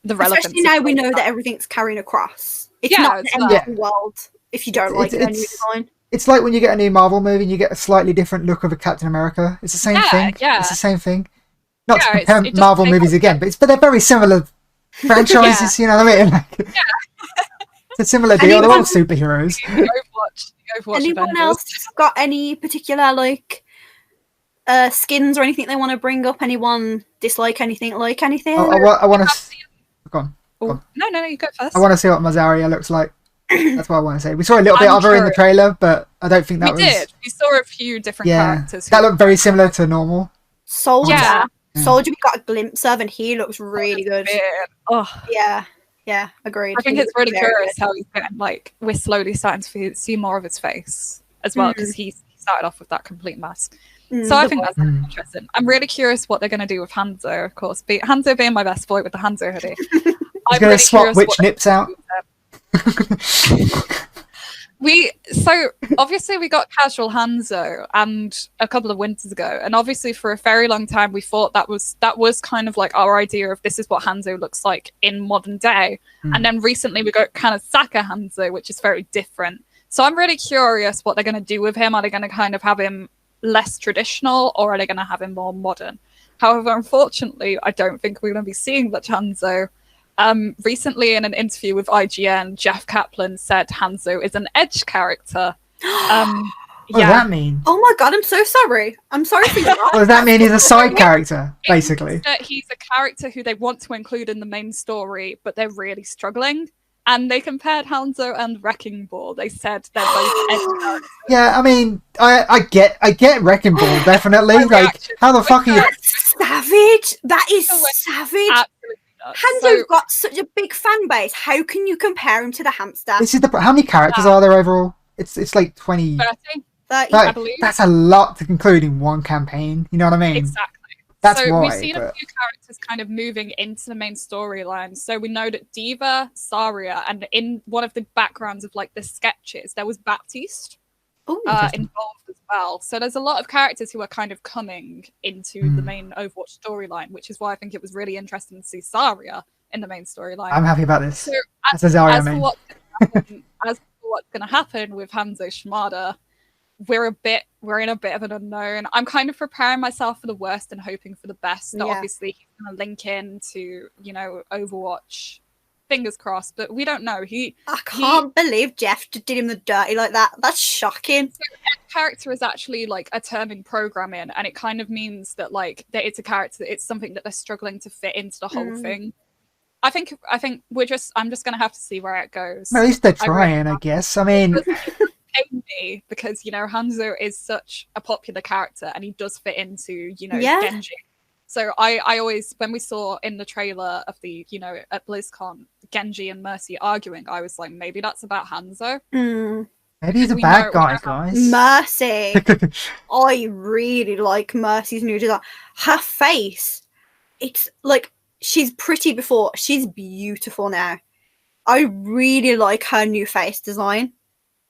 relevance. Especially now we know that everything's carrying across. It's not the end of the world if you don't like their new design. It's like when you get a new Marvel movie and you get a slightly different look of a Captain America. It's the same thing. Yeah. It's the same thing. Not to compare Marvel movies again, but they're very similar franchises, you know what I mean? It's a similar deal. They're all superheroes. Overwatch Anyone else got any particular skins or anything they want to bring up? Anyone dislike anything, like anything? I want to. Go on. No, you go first. I want to see what Mazaria looks like. That's what I want to say. We saw a little bit of her in the trailer, but I don't think that was. We did. We saw a few different characters. That looked very similar to normal. Soldier. Yeah. Soldier, we got a glimpse of, and he looks really good. Oh. Yeah, agreed. I think it's really curious how he's getting, we're slowly starting to see more of his face as well, because he started off with that complete mask. So I think that's interesting. I'm really curious what they're going to do with Hanzo, of course. Hanzo being my best boy with the Hanzo hoodie. He's going to swap which nips out. So obviously we got casual Hanzo and a couple of winters ago, and obviously for a very long time we thought that was kind of like our idea of this is what Hanzo looks like in modern day. And then recently we got kind of Saka Hanzo, which is very different. So I'm really curious what they're going to do with him. Are they going to kind of have him less traditional, or are they going to have him more modern? However, unfortunately, I don't think we're going to be seeing much Hanzo. Recently, in an interview with IGN, Jeff Kaplan said Hanzo is an edge character. What does that mean? Oh my god, I'm so sorry. I'm sorry for you. What does that mean? He's a side character, basically. He's a character who they want to include in the main story, but they're really struggling. And they compared Hanzo and Wrecking Ball. They said they're both edge characters. Yeah, I mean, I get Wrecking Ball, definitely. How the fuck are you? That's savage. That is savage. Absolutely. Hanzo's got such a big fan base. How can you compare him to the hamster? This is how many characters are there overall? It's like 20. 30, I believe. That's a lot to conclude in one campaign. You know what I mean? Exactly. That's so why, we've seen a few characters kind of moving into the main storyline. So we know that Diva, Saria, and in one of the backgrounds of the sketches, there was Baptiste involved as well. So there's a lot of characters who are kind of coming into the main Overwatch storyline, which is why I think it was really interesting to see Saria in the main storyline. I'm happy about this. So as for what's going to happen with Hanzo Shimada, we're in a bit of an unknown. I'm kind of preparing myself for the worst and hoping for the best. That obviously he's going to link into Overwatch. Fingers crossed, but we don't know. I can't believe Jeff did him the dirty like that. That's shocking. So character is actually a term in programming, and it kind of means that that it's a character. It's something that they're struggling to fit into the whole thing. I think I'm just gonna have to see where it goes. At least they're trying, I guess. I mean, me because Hanzo is such a popular character, and he does fit into Genji. So I always, when we saw in the trailer of the at BlizzCon Genji and Mercy arguing, I was like, maybe that's about Hanzo. Maybe he's a bad guy, guys. Mercy. I really like Mercy's new design. Her face, it's she's pretty before, she's beautiful now. I really like her new face design.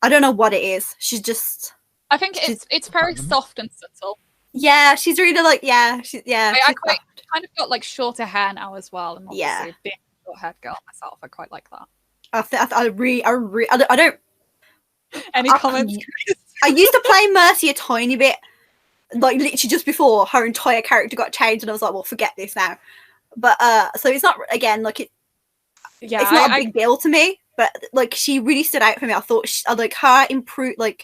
I don't know what it is. She's just... I think it's very soft and subtle. Yeah, she's really I kind of got shorter hair now as well, and obviously being a short-haired girl myself, I quite like that. I don't. Any comments? I used to play Mercy a tiny bit, literally just before her entire character got changed, and I was like, well, forget this now. But so it's not it's not a big deal to me. But she really stood out for me. I thought her improve. I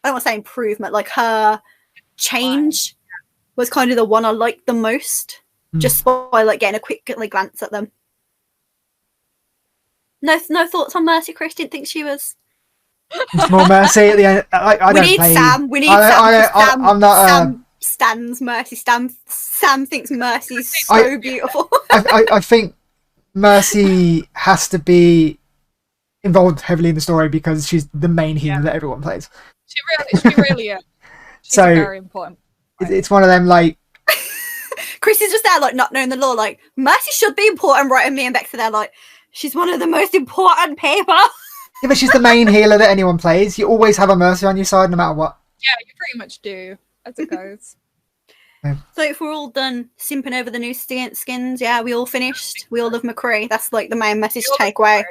don't want to say improvement. Her change was kind of the one I liked the most, just by getting a quick glance at them. No thoughts on Mercy, Chris? Didn't think she was. More Mercy at the end. We need Sam. I'm not. Sam stands Mercy. Sam thinks Mercy's so beautiful. I think Mercy has to be involved heavily in the story because she's the main healer that everyone plays. She really is. She's so very important. It's one of them like. Chris is just there, like not knowing the law. Like Mercy should be important, right? And me and Bex are there, like she's one of the most important people. Yeah, but she's the main healer that anyone plays. You always have a Mercy on your side, no matter what. Yeah, you pretty much do, as it goes. Yeah. So if we're all done simping over the new skins, yeah, we all finished. We all love McCree. That's like the main message to take away.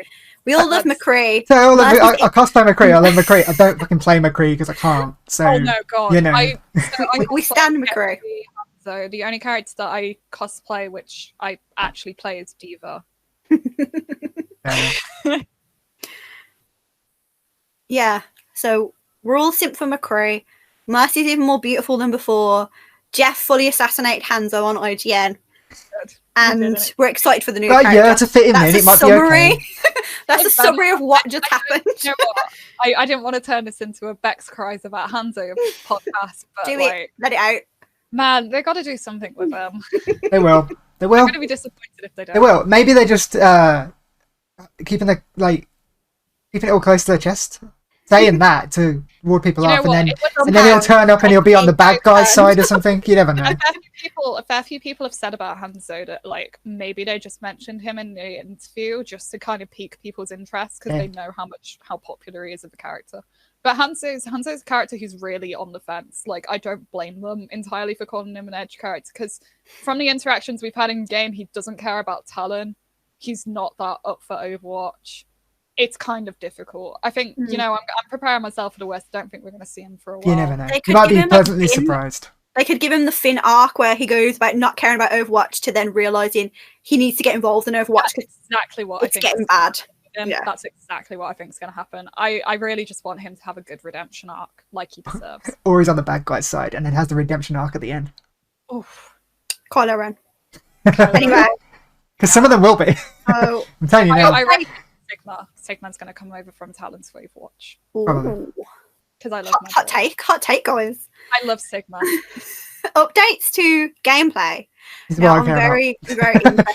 We all love McCree. So I cosplay McCree. I love McCree. I don't fucking play McCree because I can't. So, oh no, God! You know. We stand McCree. So the only character that I cosplay, which I actually play, is Diva. Yeah, so we're all simp for McCree. Mercy's even more beautiful than before. Jeff fully assassinated Hanzo on IGN. Good. And we're excited for the new character. Yeah, to fit him in, it might be okay. That's a summary of what just happened. You know what? I didn't want to turn this into a Bex Cries about Hanzo podcast, but do it. Let it out. Man, they got to do something with them. They will. I'm going to be disappointed if they don't. They will. Maybe they're just keeping it all close to their chest. Saying that to ward people off, and then he'll turn up and he'll be on the bad guy's side or something. You never know. A fair few people have said about Hanzo that like maybe they just mentioned him in the interview just to kind of pique people's interest because they know how popular he is as a character. But Hanzo's a character who's really on the fence. Like I don't blame them entirely for calling him an edge character because from the interactions we've had in game, he doesn't care about talent. He's not that up for Overwatch. It's kind of difficult. I think, you know, I'm preparing myself for the worst. I don't think we're going to see him for a while. You never know. You might be pleasantly surprised. They could give him the Finn arc where he goes about not caring about Overwatch to then realising he needs to get involved in Overwatch. That's exactly what I think. It's getting bad. Yeah. That's exactly what I think is going to happen. I really just want him to have a good redemption arc like he deserves. Or he's on the bad guy's side and then has the redemption arc at the end. Oof. Kylo Ren. Anyway. Because some of them will be. Oh. I'm telling you now. I reckon Sigma's going to come over from Talons for Overwatch. Probably. Because I love hot take, guys. I love Sigma. Updates to gameplay. Now, I'm very interested.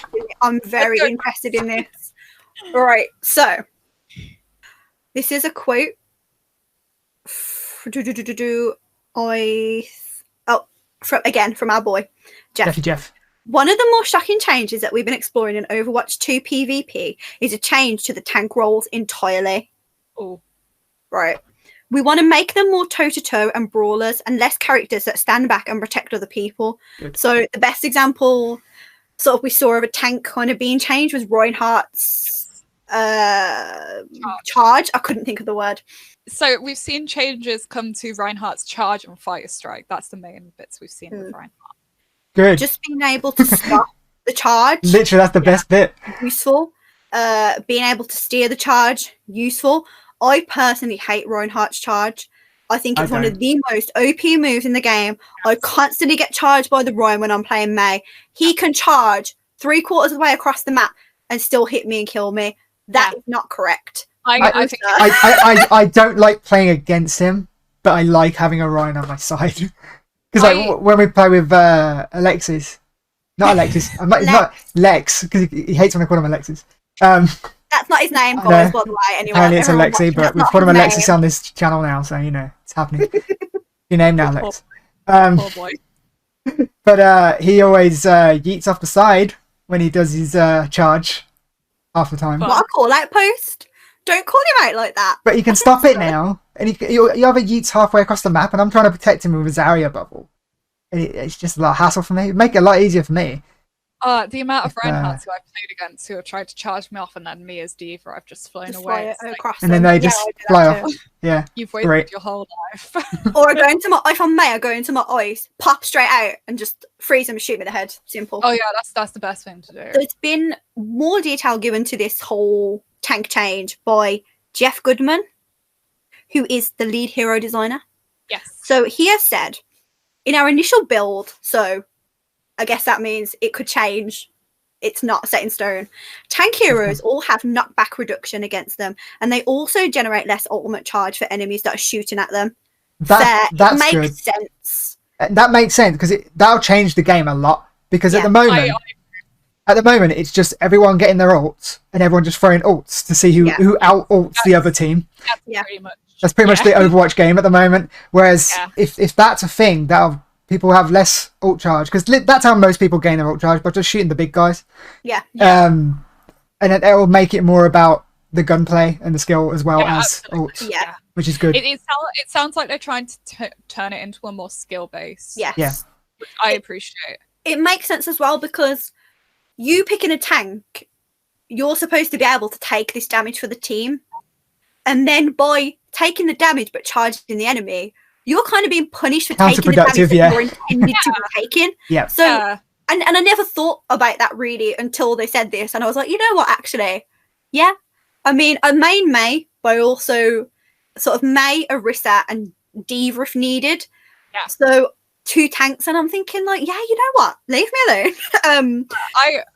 I'm very interested in this. All right, so this is a quote. From our boy Jeff. Jeff. One of the more shocking changes that we've been exploring in Overwatch 2 PvP is a change to the tank roles entirely. Oh, right. We want to make them more toe-to-toe and brawlers and less characters that stand back and protect other people. Good. So the best example sort of we saw of a tank kind of being changed was Reinhardt's charge. I couldn't think of the word. So we've seen changes come to Reinhardt's charge and fire strike. That's the main bits we've seen with Reinhardt. Good. Just being able to stop the charge. Literally, that's the best bit. Useful. Being able to steer the charge. Useful. I personally hate Reinhardt's charge. I think it's one of the most OP moves in the game. I constantly get charged by the Ryan when I'm playing Mei. He can charge 3/4 of the way across the map and still hit me and kill me. That is not correct. I don't like playing against him, but I like having a Ryan on my side. Because when we play with Alexis, not Lex, because he hates when I call him Alexis. That's not his name, guys, by the way. Anyway, apparently it's Alexi, but we've put him Alexis on this channel now, so you know it's happening. Your name now, Lex. Poor boy. But he always yeets off the side when he does his charge half the time. What a call-out post! Don't call him out like that. But you can stop it now, and you have a yeets halfway across the map, and I'm trying to protect him with a Zarya bubble. And it's just a lot of hassle for me. It'd make it a lot easier for me. The amount of Reinhardts who I've played against who have tried to charge me off and then me as Diva, I've just flown away. And then they just fly off. Yeah. You've wasted your whole life. Or I go into my, if I'm Mei, I go into my ice, pop straight out and just freeze him and shoot me in the head. Simple. Oh yeah, that's the best thing to do. There's been more detail given to this whole tank change by Jeff Goodman, who is the lead hero designer. Yes. So he has said, in our initial build, so I guess that means it could change it's not set in stone. Tank heroes all have knockback reduction against them, and they also generate less ultimate charge for enemies that are shooting at them. That's makes good. sense. That makes sense because that'll change the game a lot. Because at the moment, it's just everyone getting their ults and everyone just throwing ults to see who out ults the other team. That's pretty much the Overwatch game at the moment. Whereas if that's a thing, people have less ult charge, because that's how most people gain their ult charge, by just shooting the big guys. And it will make it more about the gunplay and the skill as well as ult. Which is good. It sounds like they're trying to turn it into a more skill base. Which I appreciate. It makes sense as well, because you picking a tank, you're supposed to be able to take this damage for the team, and then by taking the damage but charging the enemy, you're kind of being punished for taking the damage that you're intended to be taking. So, and I never thought about that really until they said this, and I was like, you know what, actually, I mean, I main May, but I also sort of May, Orisa, and D.Va if needed. So 2 tanks, and I'm thinking like, yeah, you know what, leave me alone.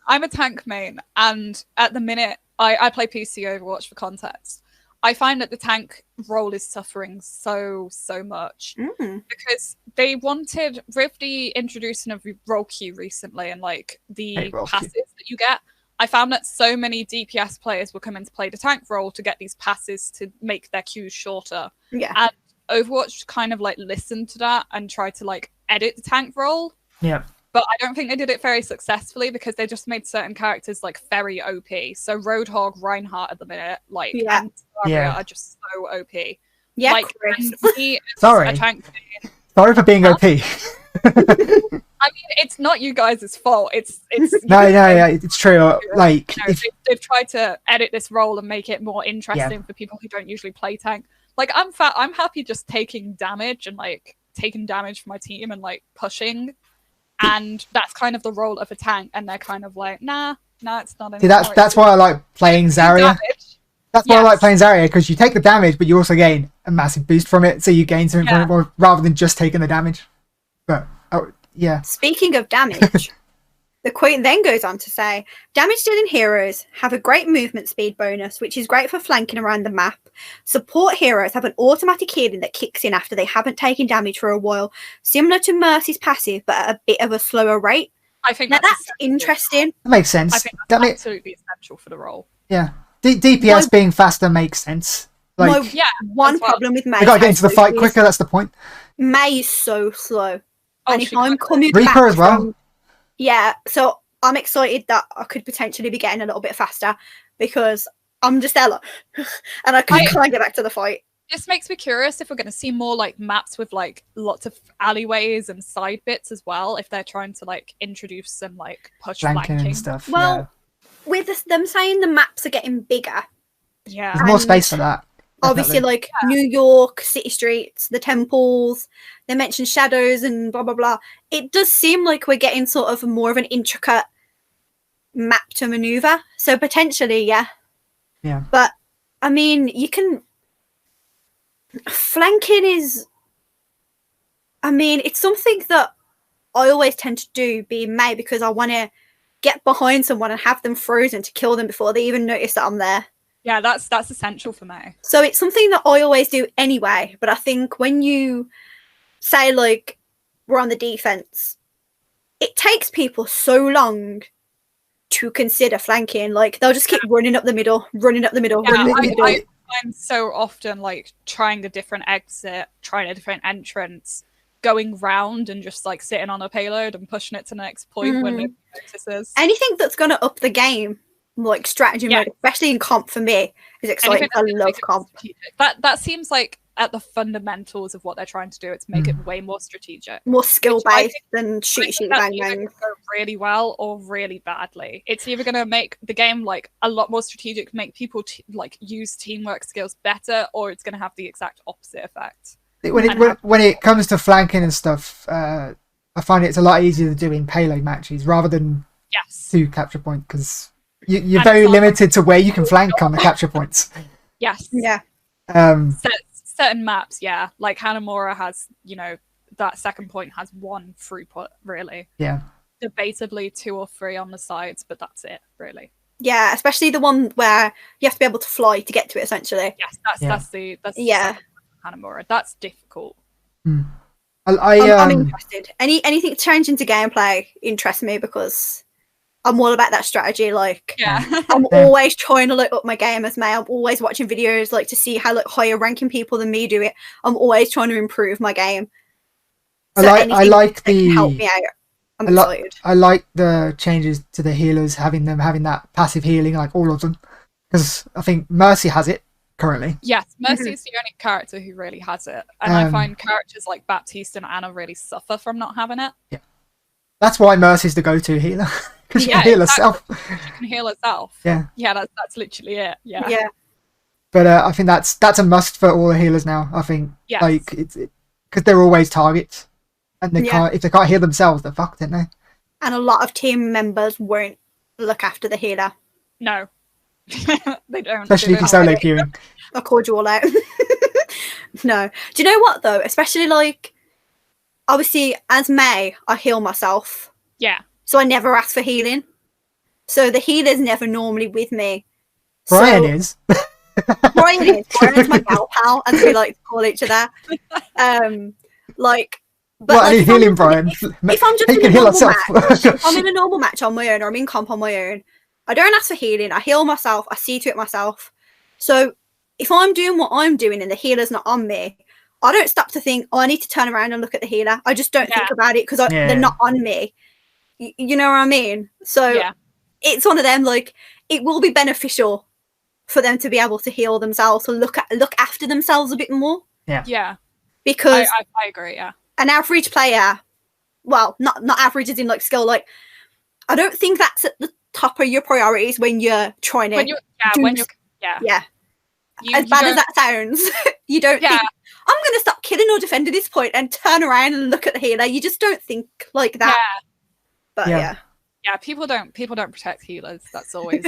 I'm a tank main, and at the minute I play PC Overwatch for context. I find that the tank role is suffering so much because they wanted, with the introduction of role queue recently and like the passes that you get, I found that so many DPS players were coming to play the tank role to get these passes to make their queues shorter. And Overwatch kind of like listened to that and tried to like edit the tank role. But I don't think they did it very successfully, because they just made certain characters like very OP. So Roadhog, Reinhardt at the minute, like and Zarya are just so OP. Like, sorry. Sorry for being OP. I mean, it's not you guys' fault. It's no, it's true. Like they've tried to edit this role and make it more interesting for people who don't usually play tank. Like I'm happy just taking damage and like taking damage for my team and like pushing, and that's kind of the role of a tank. And they're kind of like, nah, it's not. See, that's why I like playing Zarya. That's why I like playing Zarya, because you take the damage, but you also gain a massive boost from it. So you gain something from it more, rather than just taking the damage. But speaking of damage, the quote then goes on to say, damage-dealing heroes have a great movement speed bonus, which is great for flanking around the map. Support heroes have an automatic healing that kicks in after they haven't taken damage for a while, similar to Mercy's passive, but at a bit of a slower rate. I think that's interesting. That makes sense. I think that's absolutely essential for the role. Yeah. DPS being faster makes sense. Like, one problem with May. You gotta get into the fight quicker, that's the point. May is so slow. And if I'm coming Reaper back as well. So I'm excited that I could potentially be getting a little bit faster, because I'm just there like, and I can't get back to the fight. This makes me curious if we're going to see more like maps with like lots of alleyways and side bits as well, if they're trying to like introduce some like push flanking and stuff. Well, with them saying the maps are getting bigger, there's more space for that. Obviously, like New York, city streets, the temples, they mentioned shadows and blah, blah, blah. It does seem like we're getting sort of more of an intricate map to maneuver. So potentially, yeah. But, I mean, flanking is... I mean, it's something that I always tend to do, being May, because I want to get behind someone and have them frozen to kill them before they even notice that I'm there. Yeah, that's essential for me. So it's something that I always do anyway. But I think when you say, like, we're on the defense, it takes people so long to consider flanking. Like, they'll just keep running up the middle. I'm so often, like, trying a different exit, trying a different entrance, going round and just, like, sitting on a payload and pushing it to the next point when it notices. Anything that's going to up the game, like strategy mode, especially in comp, for me is exciting. I love comp. That seems like at the fundamentals of what they're trying to do. It's make it way more strategic, more skill based than shoot bang bang. Go really well or really badly. It's either going to make the game like a lot more strategic, make people like use teamwork skills better, or it's going to have the exact opposite effect. When it comes to flanking and stuff, I find it's a lot easier to do in payload matches rather than to capture point, because you're very limited to where you can flank on the capture points. Yes. Yeah. Certain maps, like Hanamura has, that second point has one throughput, really. Yeah. debatably 2 or 3 on the sides, but that's it, really. Yeah, especially the one where you have to be able to fly to get to it, essentially. Yes, that's the Hanamura. That's difficult. I'm interested. Anything to change into gameplay interests me because I'm all about that strategy. Like, I'm always trying to look up my game as me. I'm always watching videos like to see how like higher ranking people than me do it. I'm always trying to improve my game. So I like the can help me out. I'm excited. I like the changes to the healers, having that passive healing, like all of them, because I think Mercy has it currently. Yes, Mercy is the only character who really has it, and I find characters like Baptiste and Anna really suffer from not having it. Yeah, that's why Mercy's the go-to healer, because she can heal herself. She can heal herself. Yeah, that's literally it. Yeah. But I think that's a must for all the healers now. I think like it's because they're always targets. And they can't, if they can't heal themselves, they're fucked, aren't they? And a lot of team members won't look after the healer. No. They don't. Especially if you're solo queuing. I'll call you all out. No. Do you know what, though? Especially, like, obviously, as May, I heal myself. Yeah. So I never ask for healing. So the healer's never normally with me. Brian is. Brian is. Brian's my gal pal, as we like to call each other. Like... But what, like, healing Brian? If I'm just in a normal match, if I'm in a normal match on my own, or I'm in comp on my own, I don't ask for healing. I heal myself. I see to it myself. So if I'm doing what I'm doing and the healer's not on me, I don't stop to think, oh, I need to turn around and look at the healer. I just don't think about it because they're not on me. You know what I mean? So it's one of them, like, it will be beneficial for them to be able to heal themselves or look after themselves a bit more. Yeah. Because I agree, yeah. An average player, well, not average as in like skill, like I don't think that's at the top of your priorities when you're trying to as bad as that sounds, you don't think I'm gonna stop killing or defending this point and turn around and look at the healer. You just don't think like that. But people don't protect healers. That's always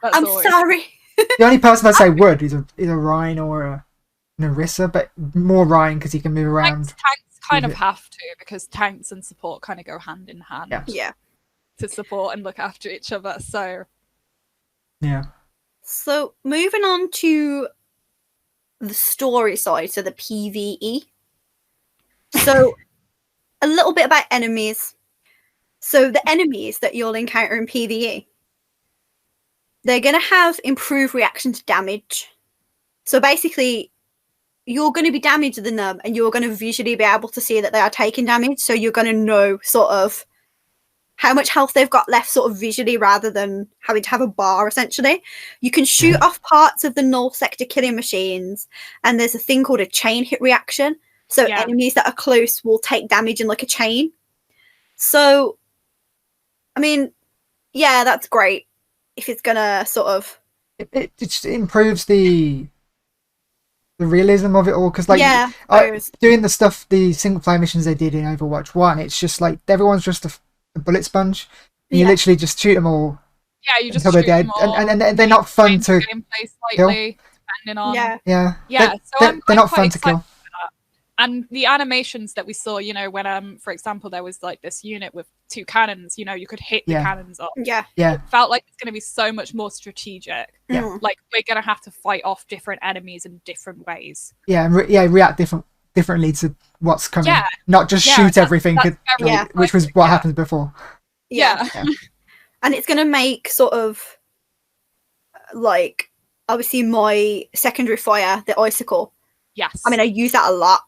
I'm sorry. The only person I say would is a Ryan or a Narissa, but more Ryan because he can move around. Tanks kind of have to, because tanks and support kind of go hand in hand. Yeah. To support and look after each other. So So moving on to the story side, so the PVE. So a little bit about enemies. So the enemies that you'll encounter in PVE, they're going to have improved reaction to damage. So basically, you're going to be damaged to them and you're going to visually be able to see that they are taking damage. So you're going to know sort of how much health they've got left sort of visually rather than having to have a bar, essentially. You can shoot off parts of the null sector killing machines, and there's a thing called a chain hit reaction. So enemies that are close will take damage in like a chain. So, I mean, yeah, that's great if it's going to sort of... It just improves the realism of it all, because like doing the single player missions they did in Overwatch 1, it's just like everyone's just a bullet sponge, and you literally just shoot them all you just until they're dead, and they're not fun to kill. Depending on they're not fun to kill. And the animations that we saw, you know, when for example there was like this unit with 2 cannons, you know, you could hit the cannons off. It felt like it's going to be so much more strategic. Like we're going to have to fight off different enemies in different ways. And react differently to what's coming. Not just shoot everything, which was what happened before. And it's going to make sort of like, obviously my secondary fire, the icicle. I mean, I use that a lot.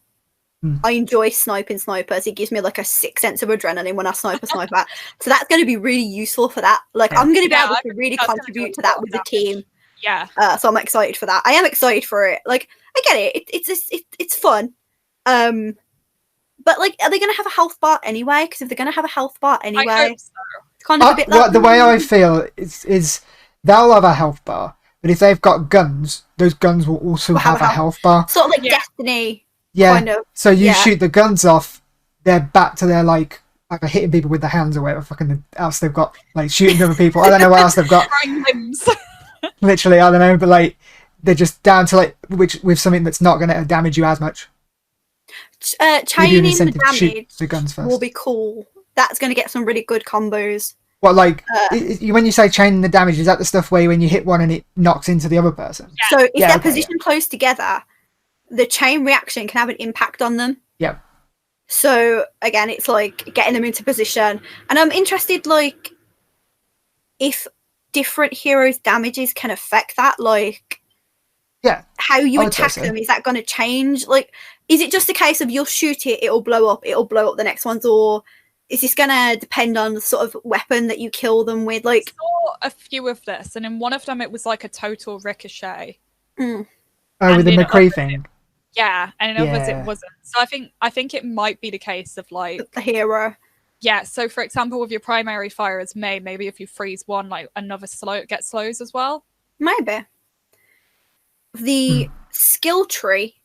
I enjoy sniping snipers. It gives me like a sick sense of adrenaline when I snipe a sniper. So that's going to be really useful for that. Like I'm going to be able to really contribute to that with the team. So I'm excited for that. I am excited for it. Like I get it. It's fun. But like, are they going to have a health bar anyway? Because if they're going to have a health bar anyway, I hope so. It's kind of a bit like... The way I feel is they'll have a health bar, but if they've got guns, those guns will also have a health bar. Sort of like Destiny. Kind of. So you shoot the guns off, they're back to their like either hitting people with the hands or whatever fucking else they've got, like shooting other people. I don't know what else they've got. Literally, I don't know, but like they're just down to like with something that's not going to damage you as much. Chaining the damage the guns first. will be cool. that's going to get some really good combos. What, like, when you say chaining the damage, is that the stuff where when you hit one and it knocks into the other person? Yeah. So if they're positioned close together, the chain reaction can have an impact on them. Yeah. So again, it's like getting them into position. And I'm interested, like, if different heroes' damages can affect that, like, how you attack them, is that going to change? Like, is it just a case of you'll shoot it, it'll blow up the next ones, or is this going to depend on the sort of weapon that you kill them with? Like, I saw a few of this, and in one of them it was like a total ricochet. Oh, with the McCree thing. Yeah, and in others it wasn't. So I think it might be the case of like the hero. Yeah, so for example, with your primary fire as Mei, maybe if you freeze one, like another gets slows as well. Maybe. The skill tree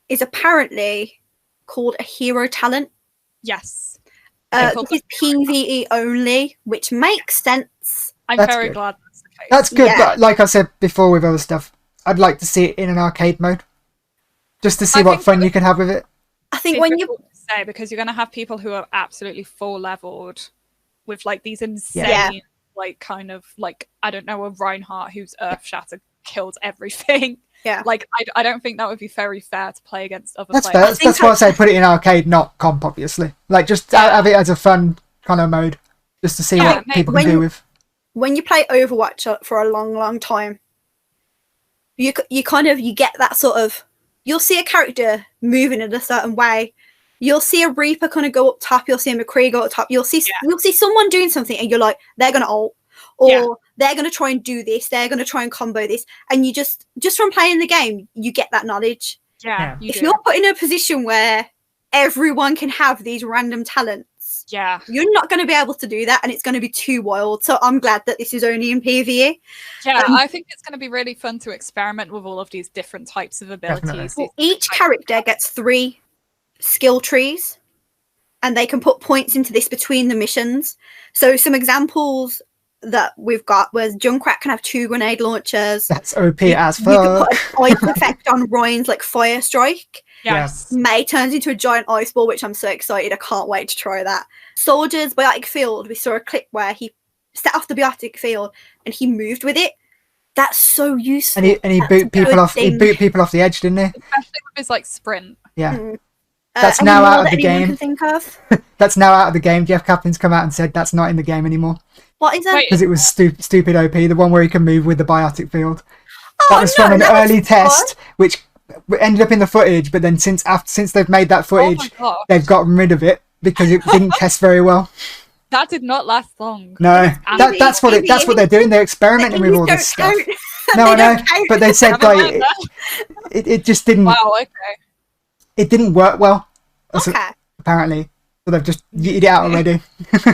is apparently called a hero talent. Yes. This is PVE only, which makes sense. I'm very glad that's the case. That's good, but like I said before with other stuff, I'd like to see it in an arcade mode. Just to see what fun you can have with it. I think when you say, because you're going to have people who are absolutely full leveled with like these insane, like kind of like, I don't know, a Reinhardt who's Earth Shatter killed everything. Yeah. Like, I don't think that would be very fair to play against other players. Fair. That's why I say put it in arcade, not comp, obviously. Like, just have it as a fun kind of mode, just to see what people can do with. When you play Overwatch for a long, long time, you get that sort of, you'll see a character moving in a certain way. You'll see a Reaper kind of go up top. You'll see a McCree go up top. You'll see someone doing something, and you're like, they're gonna ult, or they're gonna try and do this. They're gonna try and combo this, and you just from playing the game, you get that knowledge. Yeah. If you're put in a position where everyone can have these random talents, you're not going to be able to do that, and it's going to be too wild. So I'm glad that this is only in PvE. Yeah, I think it's going to be really fun to experiment with all of these different types of abilities. Each character gets 3 skill trees, and they can put points into this between the missions. So some examples that we've got was Junkrat can have 2 grenade launchers. That's OP as fuck. You can put an ice effect on Ryan's like Fire Strike. Yes. Mei turns into a giant ice ball, which I'm so excited. I can't wait to try that. Soldier's Biotic Field, we saw a clip where he set off the Biotic Field and he moved with it. That's so useful. And he boot people off. He boot people off the edge, didn't he? Especially with his like sprint. Yeah. That's now out of the game. Can think of? That's now out of the game. Jeff Kaplan's come out and said that's not in the game anymore. What is that? Because it was stupid OP, the one where he can move with the Biotic Field. That was from an early test, which ended up in the footage. But then since they've made that footage, they've gotten rid of it because it didn't test very well. That did not last long. No, that's what they're doing. They're experimenting with all this stuff. No, I know, but they said like it just didn't. Wow. Okay. It didn't work well. Okay. Apparently, so they've just yeeted it out already.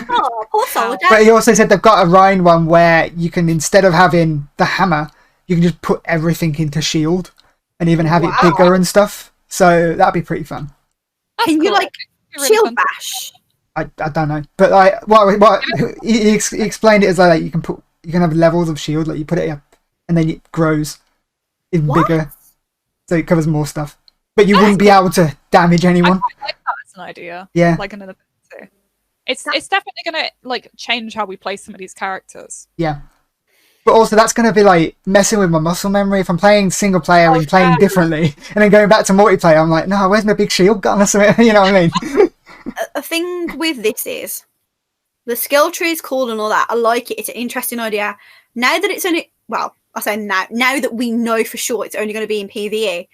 Oh, poor soldier. But he also said they've got a Rhine one where you can, instead of having the hammer, you can just put everything into shield and even have it bigger and stuff. So that'd be pretty fun. Can you like shield bash? I don't know, but like what he explained it as like you can have levels of shield, like you put it up and then it grows even bigger, so it covers more stuff. But you wouldn't be able to damage anyone. I like that as an idea. Yeah. Like another thing too. It's definitely gonna like change how we play some of these characters. Yeah. But also that's gonna be like messing with my muscle memory. If I'm playing single player and playing differently and then going back to multiplayer, I'm like, no, where's my big shield gun or something? You know what I mean? A thing with this is the skill tree is cool and all that. I like it. It's an interesting idea. Now that it's only I say now that we know for sure it's only going to be in PvE.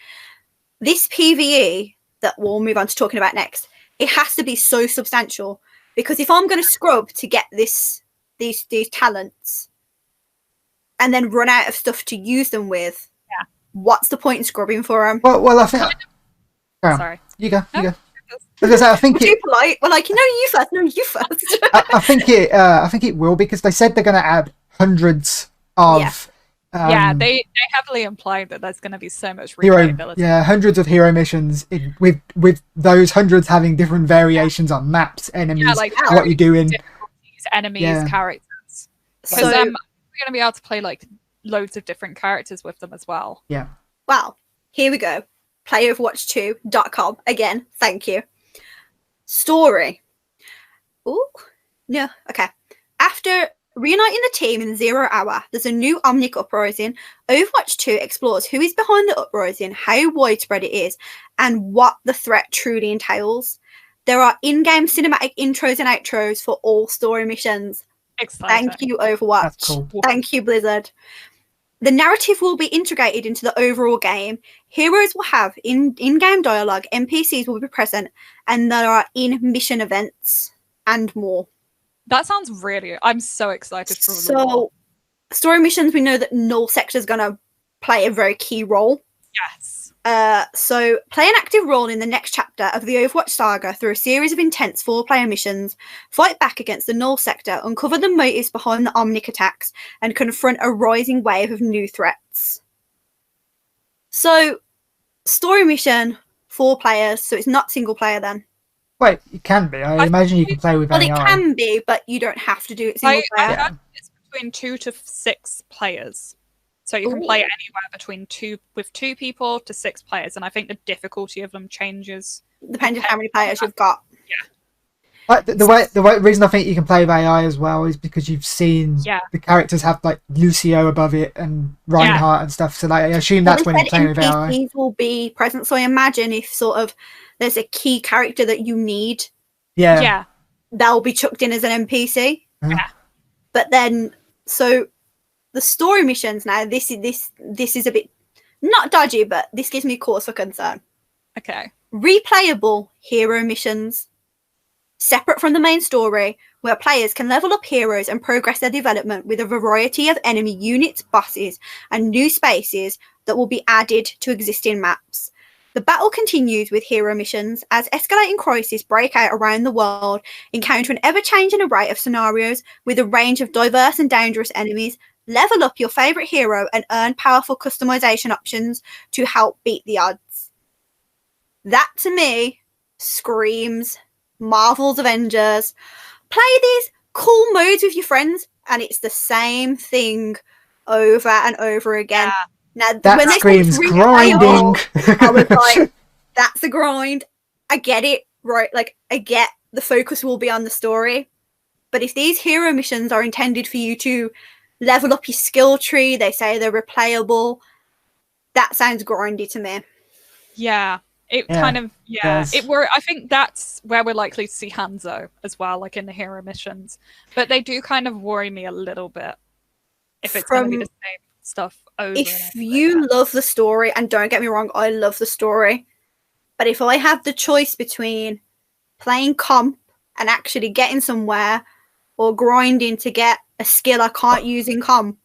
This PvE that we'll move on to talking about next, it has to be so substantial, because if I'm going to scrub to get these talents and then run out of stuff to use them with, what's the point in scrubbing for them? Well, I think. Sorry, you go. Because I think too polite. We're like, no, you first. No, you first. I think it will, because they said they're going to add hundreds of. They heavily implied that there's going to be so much replayability. Hundreds of hero missions with those hundreds having different variations on maps, enemies, like what you're doing, enemies, characters. So we're going to be able to play like loads of different characters with them as well. Yeah. Wow. Here we go. PlayOverwatch2.com again. Thank you. Story. Ooh, no, okay. After reuniting the team in the 0 hour, there's a new Omnic uprising. Overwatch 2 explores who is behind the uprising, how widespread it is, and what the threat truly entails. There are in-game cinematic intros and outros for all story missions. Exciting. Thank you, Overwatch. That's cool. Thank you, Blizzard. The narrative will be integrated into the overall game. Heroes will have in-game dialogue, NPCs will be present, and there are in-mission events and more. That sounds really... I'm so excited for the lore. Story missions, we know that Null Sector is going to play a very key role. Yes. So play an active role in the next chapter of the Overwatch saga through a series of intense 4-player missions, fight back against the Null Sector, uncover the motives behind the Omnic attacks, and confront a rising wave of new threats. So, story mission, 4 players, so it's not single player then. Wait, it can be. I imagine you can play with AI. Well, it can be, but you don't have to do it single player. I heard it's between 2 to 6 players. So you can play anywhere between 2 people to 6 players, and I think the difficulty of them changes depending on how many players you've got. Yeah. The reason I think you can play with AI as well is because you've seen the characters have like Lucio above it and Reinhardt and stuff. So like, I assume that's when you're playing with AI. NPCs will be present. So I imagine if sort of there's a key character that you need, they'll be chucked in as an NPC. Yeah. But then the story missions now, this is a bit not dodgy, but this gives me cause for concern. Okay. Replayable hero missions, separate from the main story, where players can level up heroes and progress their development with a variety of enemy units, bosses, and new spaces that will be added to existing maps. The battle continues with hero missions as escalating crises break out around the world, encounter an ever-changing array of scenarios with a range of diverse and dangerous enemies. Level up your favourite hero and earn powerful customization options to help beat the odds. That, to me, screams Marvel's Avengers. Play these cool modes with your friends, and it's the same thing over and over again. Yeah. Now, that when screams grinding. I was like, that's a grind. I get it, right? Like, I get the focus will be on the story. But if these hero missions are intended for you to level up your skill tree, they say they're replayable, that sounds grindy to me. Yeah. I think that's where we're likely to see Hanzo as well, like in the hero missions. But they do kind of worry me a little bit if it's going to be the same stuff over. If you love the story, and don't get me wrong, I love the story, but if I have the choice between playing comp and actually getting somewhere or grinding to get a skill I can't use in comp,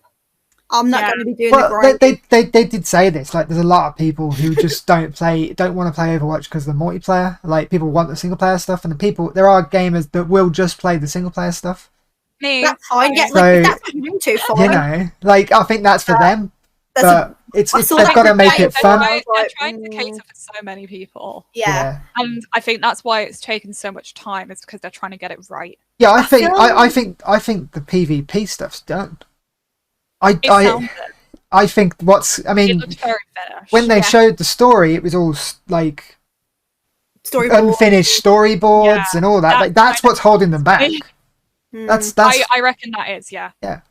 I'm not going to be doing the grind. They did say this. Like, there's a lot of people who just don't want to play Overwatch because of the multiplayer. Like, people want the single player stuff, and there are gamers that will just play the single player stuff. Me. That's fine. Yeah, like, that's what you're into, fine. You know, like, I think that's for them. But they've got to make it fun. They're trying to cater for so many people. Yeah. And I think that's why it's taken so much time, is because they're trying to get it right. Yeah, I think the PvP stuff's done. I think it looks very finished. When they showed the story, it was all like unfinished storyboards and all that. Like, that's what's holding them back. That's I reckon that is, yeah. Yeah.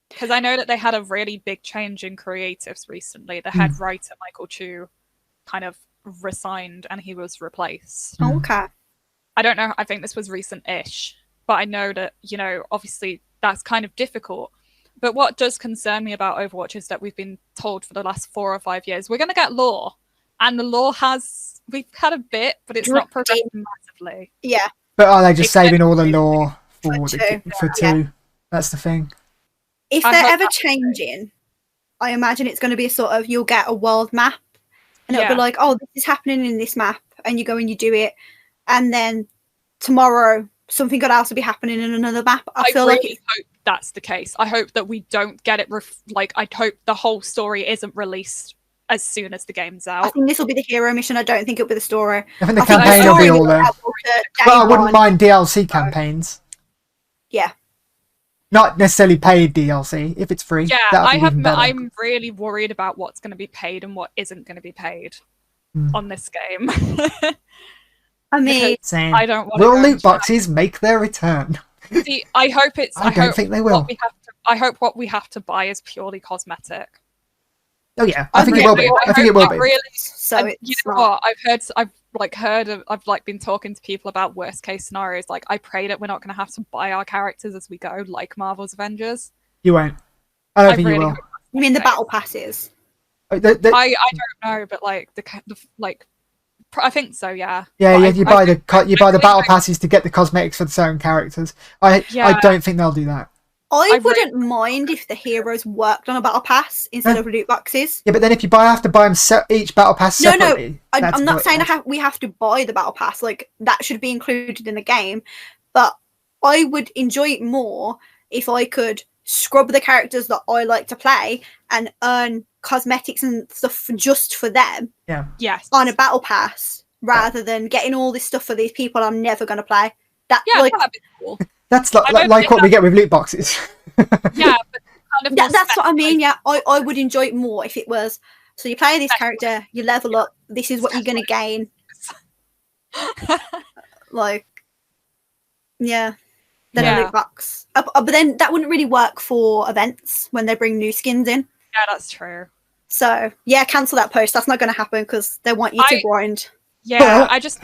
Because I know that they had a really big change in creatives recently. The head writer, Michael Chu, kind of resigned and he was replaced. Okay. I don't know. I think this was recent-ish. But I know that, obviously that's kind of difficult. But what does concern me about Overwatch is that we've been told for the last 4 or 5 years, we're going to get lore. And the lore we've had a bit, but it's not progressing massively. Yeah. But are they just saving all the lore for two? Yeah. That's the thing. If they're ever changing, I imagine it's going to be a sort of, you'll get a world map and it'll be like, oh, this is happening in this map, and you go and you do it, and then tomorrow something good else will be happening in another map. I really hope that's the case. I hope that we don't get it I hope the whole story isn't released as soon as the game's out. I think this will be the hero mission. I don't think it'll be the story. I think the campaign will be all there. Well, I wouldn't mind DLC campaigns. Yeah. Not necessarily paid DLC, if it's free. Yeah, I'm really worried about what's going to be paid and what isn't going to be paid on this game. I mean, saying, I don't want. Will loot boxes make their return? See, I hope it's. I don't think they will. I hope what we have to buy is purely cosmetic. Oh yeah, I think it will be. I think it will be. Really, so you know what? I've been talking to people about worst case scenarios. Like, I pray that we're not going to have to buy our characters as we go, like Marvel's Avengers. You won't. I don't think you will. You mean the battle passes? I don't know, but like I think so. Yeah. Yeah, you buy the battle passes to get the cosmetics for certain characters. I don't think they'll do that. I wouldn't mind if the heroes worked on a battle pass instead of loot boxes. Yeah, but then if you have to buy them each battle pass separately. No, I'm not saying we have to buy the battle pass. Like, that should be included in the game. But I would enjoy it more if I could scrub the characters that I like to play and earn cosmetics and stuff just for them. Yeah. Yes. On a battle pass, rather than getting all this stuff for these people I'm never going to play. That'd be cool. That's like what we get with loot boxes. Yeah, but kind of that's what I mean. Yeah, I would enjoy it more if it was. So you play this character, you level up. This is what you're going to gain. Like, yeah, then a loot box. But then that wouldn't really work for events when they bring new skins in. Yeah, that's true. So yeah, cancel that post. That's not going to happen because they want you to grind. Yeah, I just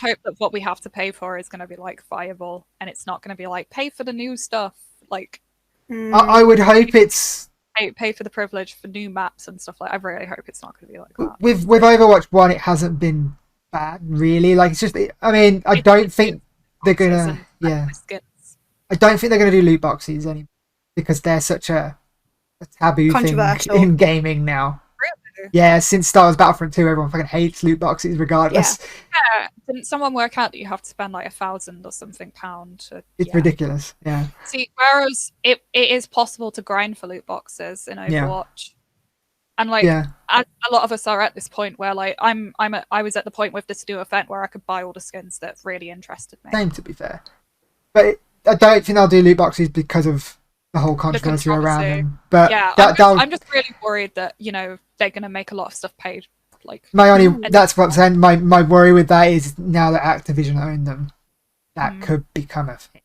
hope that what we have to pay for is going to be like viable, and it's not going to be like pay for the new stuff. Like, I would hope it's pay for the privilege for new maps and stuff like. I really hope it's not going to be like that. With Overwatch 1, it hasn't been bad, really. Like, it's just, I mean, I don't think they're gonna. Yeah, I don't think they're gonna do loot boxes anymore because they're such a taboo thing in gaming now. Yeah, since Star Wars Battlefront 2, everyone fucking hates loot boxes regardless. Yeah. Didn't someone work out that you have to spend like £1,000 or something to... It's ridiculous, yeah. See, whereas it is possible to grind for loot boxes in Overwatch. And like, a lot of us are at this point where like, I was at the point with this new event where I could buy all the skins that really interested me. Same, to be fair. But I don't think they'll do loot boxes because of the whole controversy around them. But yeah, I'm just really worried that, you know, they're going to make a lot of stuff paid. Like, that's what I'm saying. My worry with that is now that Activision own them, that could become a thing.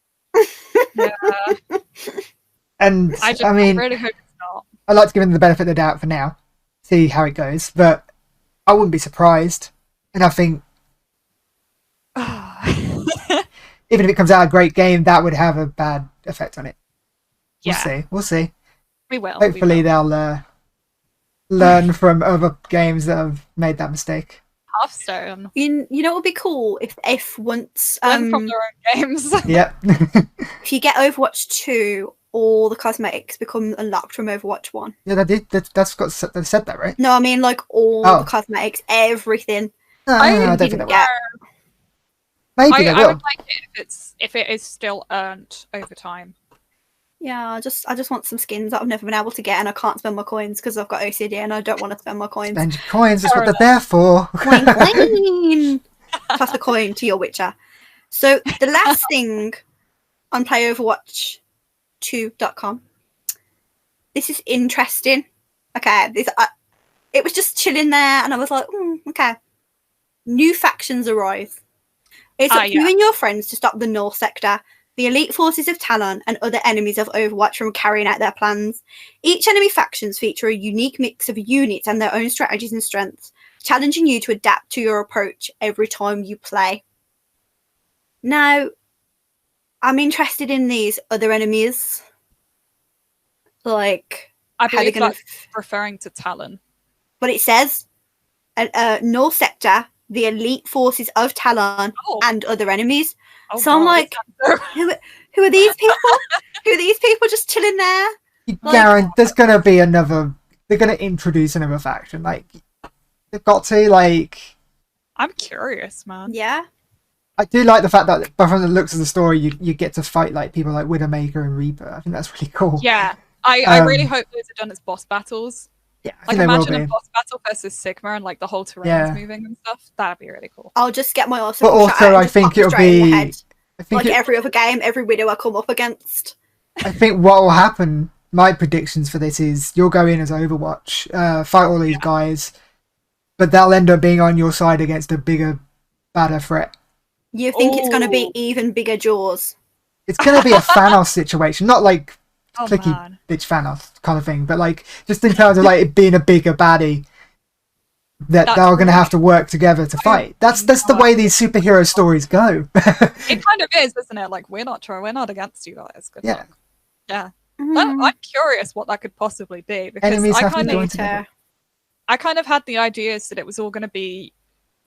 Yeah. And I really hope it's not. I like to give them the benefit of the doubt for now, see how it goes. But I wouldn't be surprised, and I think even if it comes out a great game, that would have a bad effect on it. We'll see. We will. Hopefully they'll learn from other games that have made that mistake. Hearthstone. You know what would be cool if once learn from their own games. Yep. If you get Overwatch 2, all the cosmetics become unlocked from Overwatch 1. Yeah, they did. They said that, right? No, I mean like all the cosmetics, everything. No, I don't think they will. Maybe they will. I would like it if it is still earned over time. Yeah, I just want some skins that I've never been able to get, and I can't spend my coins because I've got OCD and I don't want to spend my coins. Spend your coins, that's what they're there for. Coin. Toss a coin to your Witcher. So the last thing on playoverwatch2.com. This is interesting. Okay, it was just chilling there, and I was like, okay. New factions arrive. It's up to you and your friends to stop the North sector, the elite forces of Talon, and other enemies of Overwatch from carrying out their plans. Each enemy factions feature a unique mix of units and their own strategies and strengths, challenging you to adapt to your approach every time you play. Now, I'm interested in these other enemies. Like, I believe that's referring to Talon. But it says North sector, the elite forces of Talon, and other enemies. So I'm like, who are these people? Who are these people just chilling there? Garen, there's gonna be another. They're gonna introduce another faction. Like, they've got to. Like, I'm curious, man. Yeah. I do like the fact that, but from the looks of the story, you get to fight like people like Widowmaker and Reaper. I think that's really cool. Yeah, I really hope those are done as boss battles. Yeah, like imagine a boss battle versus Sigma and like the whole terrain is moving and stuff. That'd be really cool. I'll just get my awesome. But also, I think it'll be. I think every other game, every widow I come up against. I think what will happen. My predictions for this is you'll go in as Overwatch, fight all these guys, but they'll end up being on your side against a bigger, badder threat. You think it's going to be even bigger Jaws? It's going to be a Thanos situation, not like clicky man. bitch Thanos kind of thing, but like just in terms of like it being a bigger baddie that they're going to have to work together to fight. That's the way these superhero stories go. It kind of is, isn't it? Like we're not against you guys. Good luck. Yeah. I'm curious what that could possibly be, because Enemies have to join together. I kind of had the ideas that it was all going to be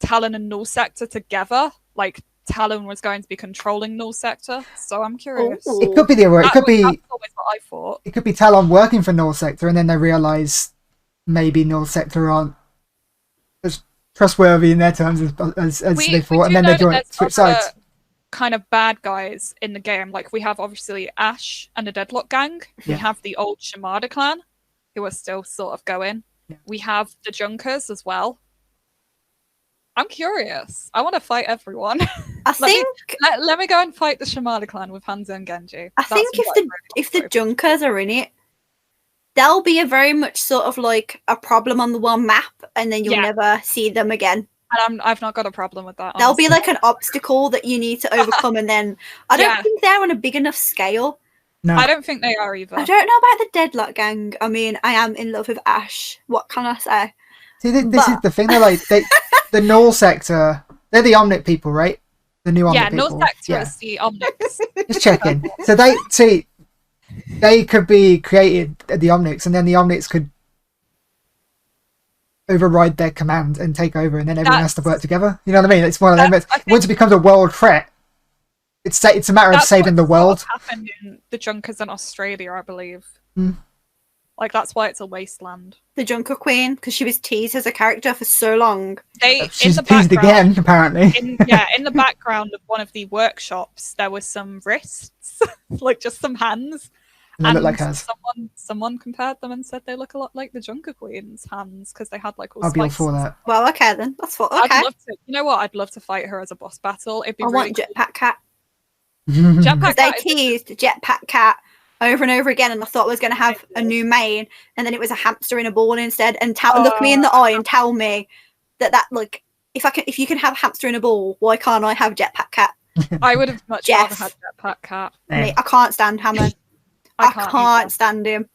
Talon and Null Sector together. Like Talon was going to be controlling Null Sector, so I'm curious. Ooh. It could be the other way. It could be. That's always what I thought. It could be Talon working for Null Sector, and then they realise maybe Null Sector aren't as trustworthy in their terms as they thought, and then they switch sides. Kind of bad guys in the game. Like we have obviously Ash and the Deadlock Gang. We have the old Shimada clan, who are still sort of going. Yeah. We have the Junkers as well. I'm curious. I want to fight everyone. Let me go and fight the Shimada clan with Hanzo and Genji. I think if the Junkers are in it, they'll be a very much sort of like a problem on the one map, and then you'll never see them again. And I've not got a problem with that. They'll be like an obstacle that you need to overcome, and then I don't think they're on a big enough scale. No, I don't think they are either. I don't know about the Deadlock Gang. I mean, I am in love with Ash. What can I say? See, this is the thing. They're like the Null Sector. They're the Omnic people, right? The new Omnic people. Null Sector is the Omnics. Just checking. So they could be created the Omnics, and then the Omnics could override their command and take over, and then everyone has to work together. You know what I mean? It's one of them. Once it becomes a world threat, it's a matter of saving the world. That's what happened in the Junkers in Australia, I believe. Mm. Like that's why it's a wasteland. The Junker Queen, because she was teased as a character for so long. She's teased again, apparently. In the background of one of the workshops, there was some wrists, like just some hands. And they look like hers. Someone compared them and said they look a lot like the Junker Queen's hands, because they had like all. I'll be all for that. Well, okay then. That's what. Okay. I'd love to. You know what? I'd love to fight her as a boss battle. It'd be. I want Jetpack Cat. Jetpack Cat. They teased Jetpack Cat over and over again, and I thought I was going to have a new main, and then it was a hamster in a ball instead. And look me in the eye and tell me that like if you can have a hamster in a ball, why can't I have Jetpack Cat? I would have much rather had Jetpack Cat. I can't stand Hammond. I can't stand him.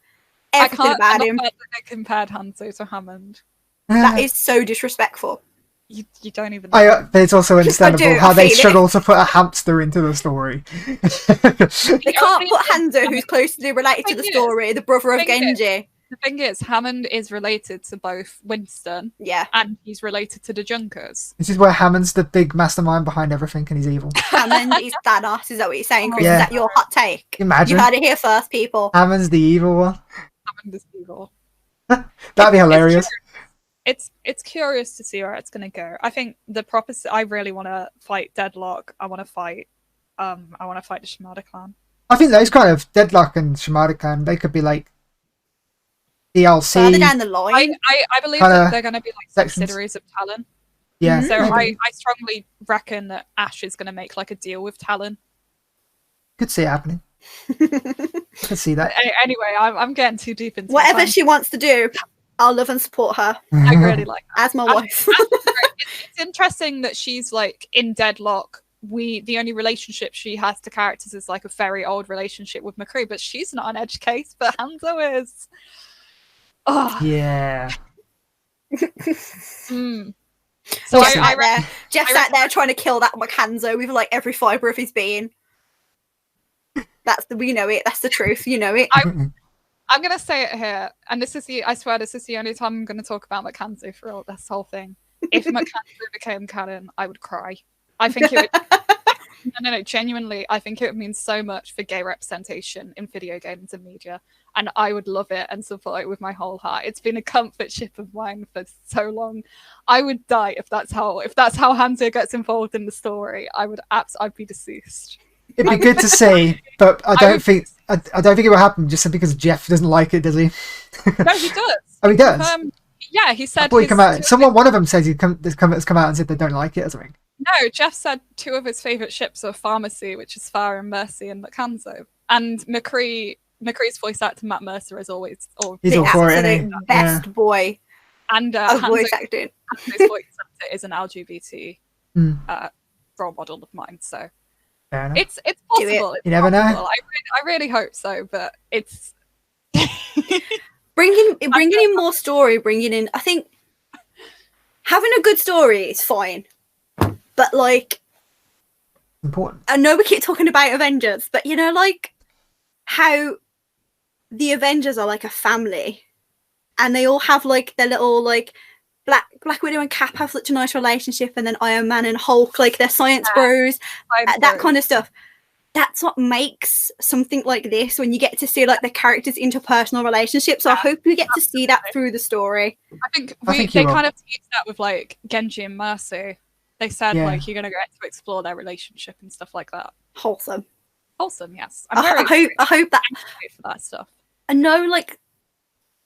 Everything about him. They compared Hanzo to Hammond. That is so disrespectful. You don't even know. But it's also understandable how they struggle to put a hamster into the story. They can't put Hanzo, who's closely related to the story, the brother of Genji. The thing is, Hammond is related to both Winston, and he's related to the Junkers. This is where Hammond's the big mastermind behind everything, and he's evil. Hammond is Thanos. Is that what you're saying, Chris? Is that your hot take? Imagine. You heard it here first, people. Hammond's the evil one. Hammond is evil. That'd be hilarious. It's curious to see where it's going to go. I think I really want to fight Deadlock. I want to fight the Shimada clan. I think those kind of Deadlock and Shimada clan, they could be like DLC. Further down the line. I believe that they're going to be like subsidiaries of Talon. Yeah. So I strongly reckon that Ash is going to make like a deal with Talon. Could see it happening. Could see that. Anyway, I'm getting too deep into whatever she wants to do. I'll love and support her. I really like that. As my wife. It's interesting that she's like in Deadlock. The only relationship she has to characters is like a very old relationship with McCree, but she's not an edge case, but Hanzo is. Oh. Yeah. So Jeff's out there trying to kill that Hanzo with like every fibre of his being. We know it. That's the truth. You know it. I'm gonna say it here, and I swear this is the only time I'm gonna talk about McKenzie for this whole thing. If McKenzie became canon, I would cry. I think it would. No, genuinely, I think it would mean so much for gay representation in video games and media, and I would love it and support it with my whole heart. It's been a comfort ship of mine for so long. I would die if that's how Hanzo gets involved in the story. I'd be deceased. It'd be good to see, but I don't think it will happen just because Jeff doesn't like it, does he? No, he does. Oh, he does? Yeah, he said... One of them says has come out and said they don't like it or something. No, Jeff said two of his favourite ships are Pharmacy, which is Fire and Mercy, and Hanzo. And McCree's voice actor, Matt Mercer, is always... He's all for it, best boy. And of voice acting. Hanzo's voice actor is an LGBT role model of mine. So Fair enough. it's possible. You never know. I really hope so, but it's bringing in more story. Bringing in, I think having a good story is fine, but like important. I know we keep talking about Avengers, but you know, like how the Avengers are like a family, and they all have like their little like Black Widow and Cap have such a nice relationship, and then Iron Man and Hulk, like they're science bros, that kind of stuff. That's what makes something like this when you get to see like the characters' interpersonal relationships. So I hope we get to see that through the story. I think they kind of teased that with like Genji and Mercy. They said like you're gonna get to explore their relationship and stuff like that. Wholesome, yes. I hope that for that stuff. I know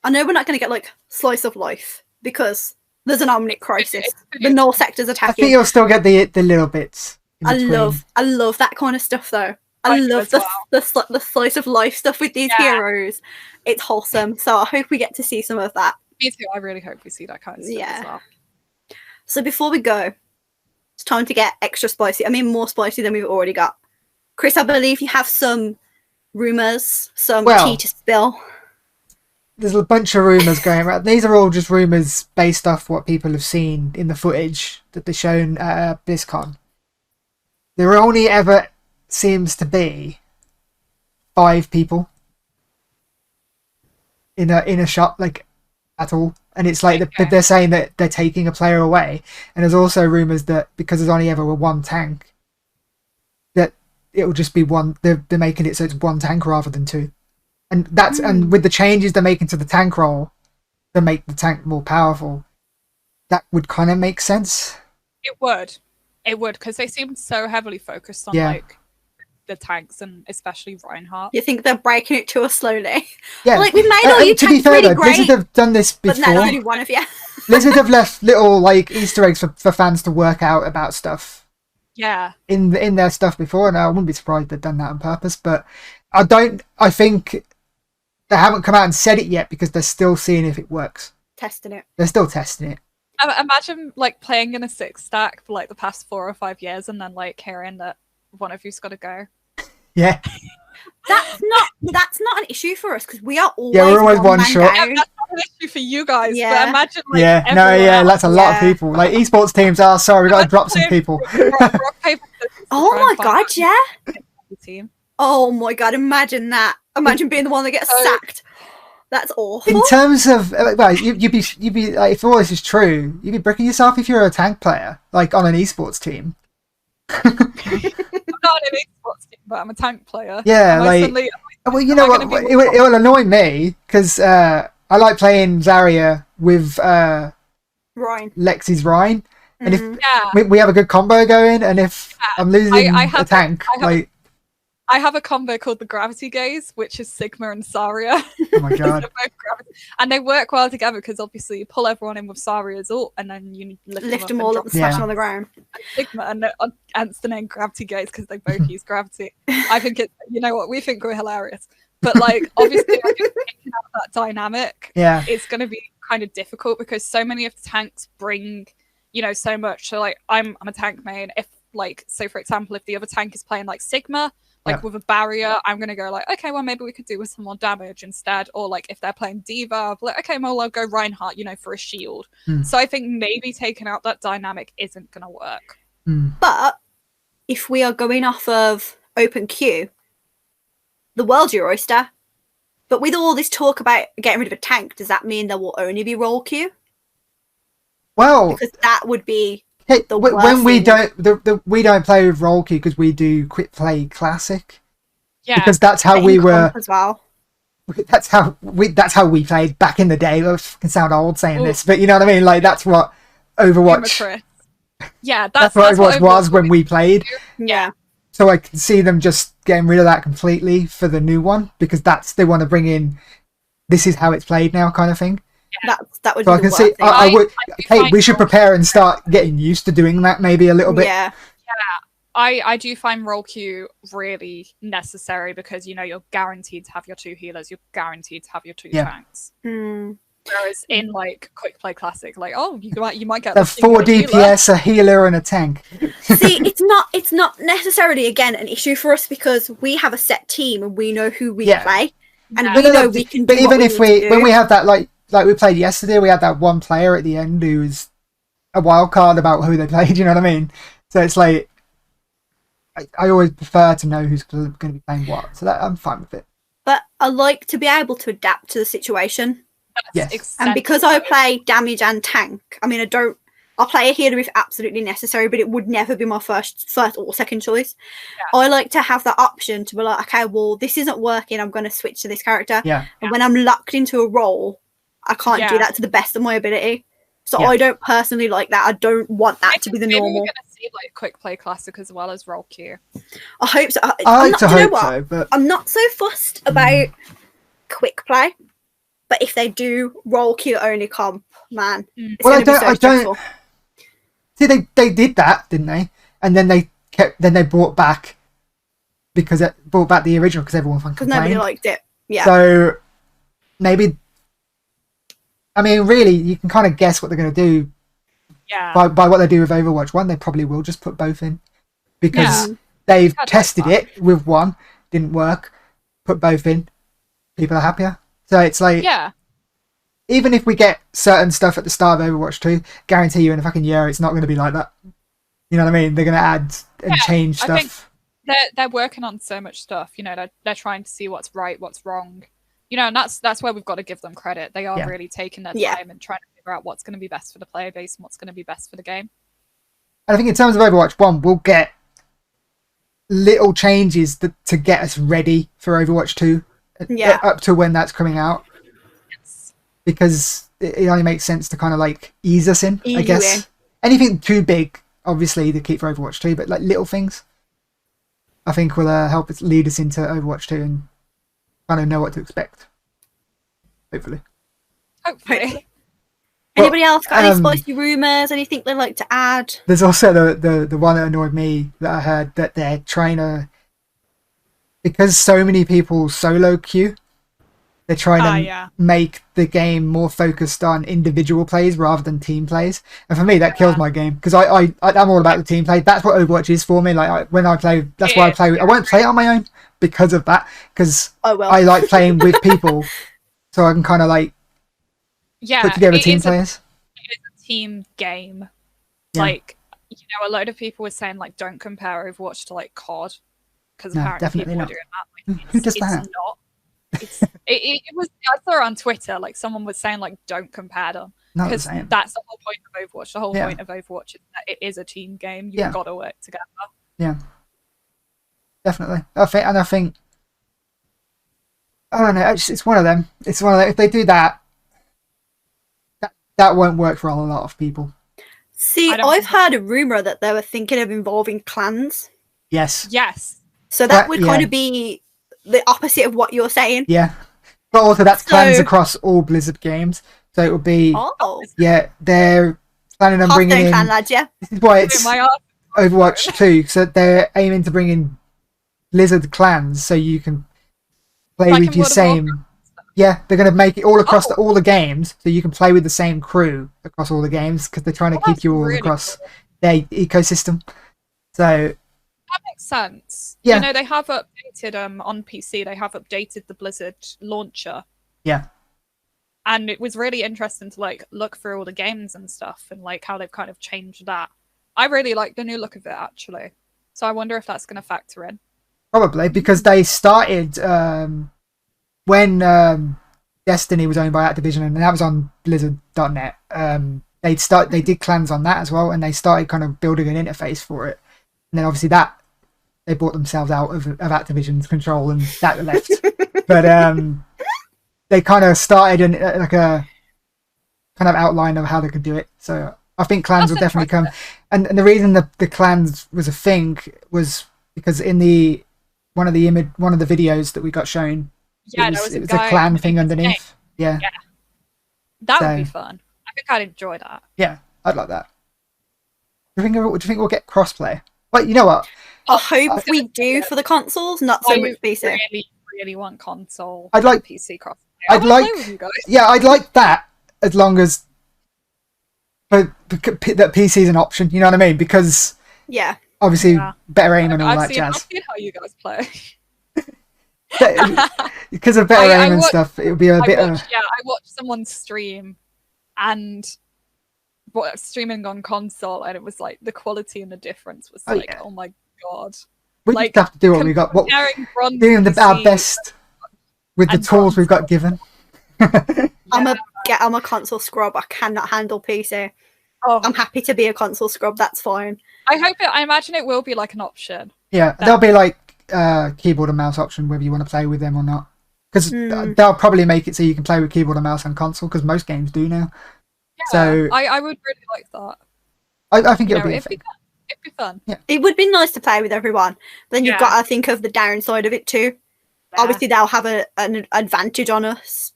we're not gonna get like slice of life because there's an Omnic crisis. The Null sector's attacking. I think you'll still get the little bits. I love that kind of stuff though. I love the slice of life stuff with these heroes. It's wholesome. So I hope we get to see some of that. Me too. I really hope we see that kind of stuff as well. So before we go, it's time to get extra spicy. I mean, more spicy than we've already got. Chris, I believe you have some rumours, some tea to spill. There's a bunch of rumours going around. These are all just rumours based off what people have seen in the footage that they've shown at BlizzCon. There only ever seems to be 5 people in a shot, like, at all. And it's like they're saying that they're taking a player away. And there's also rumours that because there's only ever one tank, that it will just be one. They're making it so it's one tank rather than 2. And that's and with the changes they're making to the tank role to make the tank more powerful, that would kind of make sense. It would, because they seem so heavily focused on like the tanks and especially Reinhardt. You think they're breaking it to us slowly? Yeah, like we've made all your to tanks be fair, really though, great. Blizzard have done this before. But only one of you. Blizzard have left little like Easter eggs for fans to work out about stuff. Yeah. In their stuff before, and I wouldn't be surprised they've done that on purpose. But I think they haven't come out and said it yet because they're still seeing if it works. Testing it. They're still testing it. Imagine like playing in a 6 stack for like the past 4 or 5 years and then like hearing that one of you's got to go. Yeah. That's not an issue for us because we are always we're always one shot. Yeah, that's not an issue for you guys. Yeah. But imagine like that's a lot of people. Like esports teams are sorry, we got to drop some people. Rock, paper, oh my god, yeah. Team. Oh my god, imagine that. Imagine being the one that gets sacked. That's awful. In terms of, well, you'd be like, if all this is true, you'd be bricking yourself if you're a tank player, like on an esports team. I'm not an esports team, but I'm a tank player. Yeah, well, you know what? It will annoy me because I like playing Zarya with Ryan. Lexi's Ryan, and if we have a good combo going, and if I'm losing a tank, I have a combo called the Gravity Gaze, which is Sigma and Saria. Oh my god! And they work well together because obviously you pull everyone in with Saria's ult, and then you lift them all up and smash them on the ground. Sigma and hence the name Gravity Gaze because they both use gravity. I think you know what, we think we're hilarious, but like obviously I think taking out that dynamic, it's going to be kind of difficult because so many of the tanks bring so much. So like I'm a tank main. If like so for example, if the other tank is playing like Sigma. Like with a barrier, I'm going to go like, okay, well, maybe we could do with some more damage instead. Or like if they're playing Diva, I'll be like, okay, well, I'll go Reinhardt, for a shield. So I think maybe taking out that dynamic isn't going to work. But if we are going off of open queue, the world's your oyster. But with all this talk about getting rid of a tank, does that mean there will only be role queue? Well, because that would be... Hey, when we don't play with role queue because we do quick play classic. Yeah, because that's how we were as well. That's how we played back in the day. I can sound old saying this, but you know what I mean. Like that's what Overwatch. Yeah, that's what Overwatch was when we played. Yeah. So I can see them just getting rid of that completely for the new one because they want to bring in. This is how it's played now, kind of thing. Yeah. That would. So I can see. I would. Hey, we should prepare and start getting used to doing that, maybe a little bit. Yeah. I do find role queue really necessary because you're guaranteed to have your 2 healers, you're guaranteed to have your 2 tanks. Whereas in like Quick Play Classic, like, oh, you might get the 4 DPS, a healer, and a tank. See, it's not necessarily again an issue for us because we have a set team and we know who we play, and we know we can. But even if when we have that like we played yesterday, we had that one player at the end who was a wild card about who they played. You know what I mean? So it's like I always prefer to know who's going to be playing what. So that I'm fine with it. But I like to be able to adapt to the situation. Yes. And because I play damage and tank, I mean, I'll play a healer if absolutely necessary, but it would never be my first or second choice. Yeah. I like to have that option to be like, okay, well, this isn't working. I'm going to switch to this character. Yeah. And when I'm locked into a role, I can't do that to the best of my ability. So I don't personally like that. I don't want that to be the normal. We're going to see like Quick Play Classic as well as role queue. I hope so. I like to hope so, but I'm not so fussed about Quick Play. But if they do role queue only comp, man, it's going to be so stressful. See, they did that, didn't they? And then they brought back the original because everyone fucking complained. Because nobody liked it. Yeah. So maybe, I mean, really, you can kind of guess what they're going to do. Yeah. By what they do with Overwatch 1, they probably will just put both in because they've tested it with one, didn't work. Put both in, people are happier. So it's like, even if we get certain stuff at the start of Overwatch 2, guarantee you in a fucking year it's not going to be like that. You know what I mean? They're going to add and change stuff. I think they're working on so much stuff. You know, they're trying to see what's right, what's wrong. You know, and that's where we've got to give them credit. They are really taking their time and trying to figure out what's going to be best for the player base and what's going to be best for the game. And I think in terms of Overwatch 1, we'll get little changes to get us ready for Overwatch 2. Up to when that's coming out, because it only makes sense to kind of like ease us in. I guess anything too big, obviously, to keep for Overwatch 2, but like little things, I think will help us lead us into Overwatch 2 and kind of know what to expect. Hopefully. Anybody else got any spicy rumours? Anything they'd like to add? There's also the one that annoyed me that I heard that they're trying to. Because so many people solo queue, they're trying to make the game more focused on individual plays rather than team plays. And for me, that kills my game because I'm all about the team play. That's what Overwatch is for me. Like when I play, that's why I play. I won't play it on my own because of that. Because I like playing with people, so I can kind of like put together team players. It is a team game. Yeah. Like, you know, a load of people were saying like, don't compare Overwatch to like COD. Because apparently people are doing that. Like, who does that? It's not. It was. I saw it on Twitter. Like someone was saying, like, don't compare them because that's the whole point of Overwatch. The whole point of Overwatch is that it is a team game. You've got to work together. Yeah, definitely. I think. I don't know. It's one of them. It's one of them. If they do that, that won't work for a lot of people. See, I've heard a rumor that they were thinking of involving clans. Yes. So that would kind of be the opposite of what you're saying. Yeah. But also that's clans across all Blizzard games. So it would be... they're planning on bringing in... clan lads, This is why it's Overwatch 2. So they're aiming to bring in Blizzard clans so you can play with your same... Yeah, they're going to make it all across all the games so you can play with the same crew across all the games because they're trying to keep you all across their ecosystem. So... That makes sense. Yeah. You know, they have updated on PC, they have updated the Blizzard launcher. Yeah. And it was really interesting to like look through all the games and stuff and like how they've kind of changed that. I really like the new look of it actually. So I wonder if that's going to factor in. Probably because they started when Destiny was owned by Activision and that was on Blizzard.net. They did clans on that as well and they started kind of building an interface for it. And then obviously they bought themselves out of Activision's control and that left. But they kind of started like a kind of outline of how they could do it. So I think clans will definitely come. And the reason the clans was a thing was because in one of the videos that we got shown, it was a clan thing underneath. Yeah. That would be fun. I think I'd enjoy that. Yeah, I'd like that. Do you think we'll get crossplay? Well, you know what? I hope we do for the consoles, not so much PC. Really want console. I'd like PC crossplay. I'd like that, as long as that PC is an option. You know what I mean? Because obviously better aim and all that jazz. I've seen how you guys play. Because of better aim and stuff, it would be a bit. I watched someone stream, and streaming on console, and it was like the quality and the difference was oh my god. We just have to do what we got. Doing our best with the tools we've got given. I'm a console scrub. I cannot handle PC. I'm happy to be a console scrub. That's fine. I imagine it will be like an option. Yeah, there'll be like keyboard and mouse option whether you want to play with them or not. Because they'll probably make it so you can play with keyboard and mouse on console. Because most games do now. Yeah, so I would really like that. I think it'd be fun. Yeah. It would be nice to play with everyone. But then you've got to think of the downside of it too. Yeah. Obviously, they'll have an advantage on us.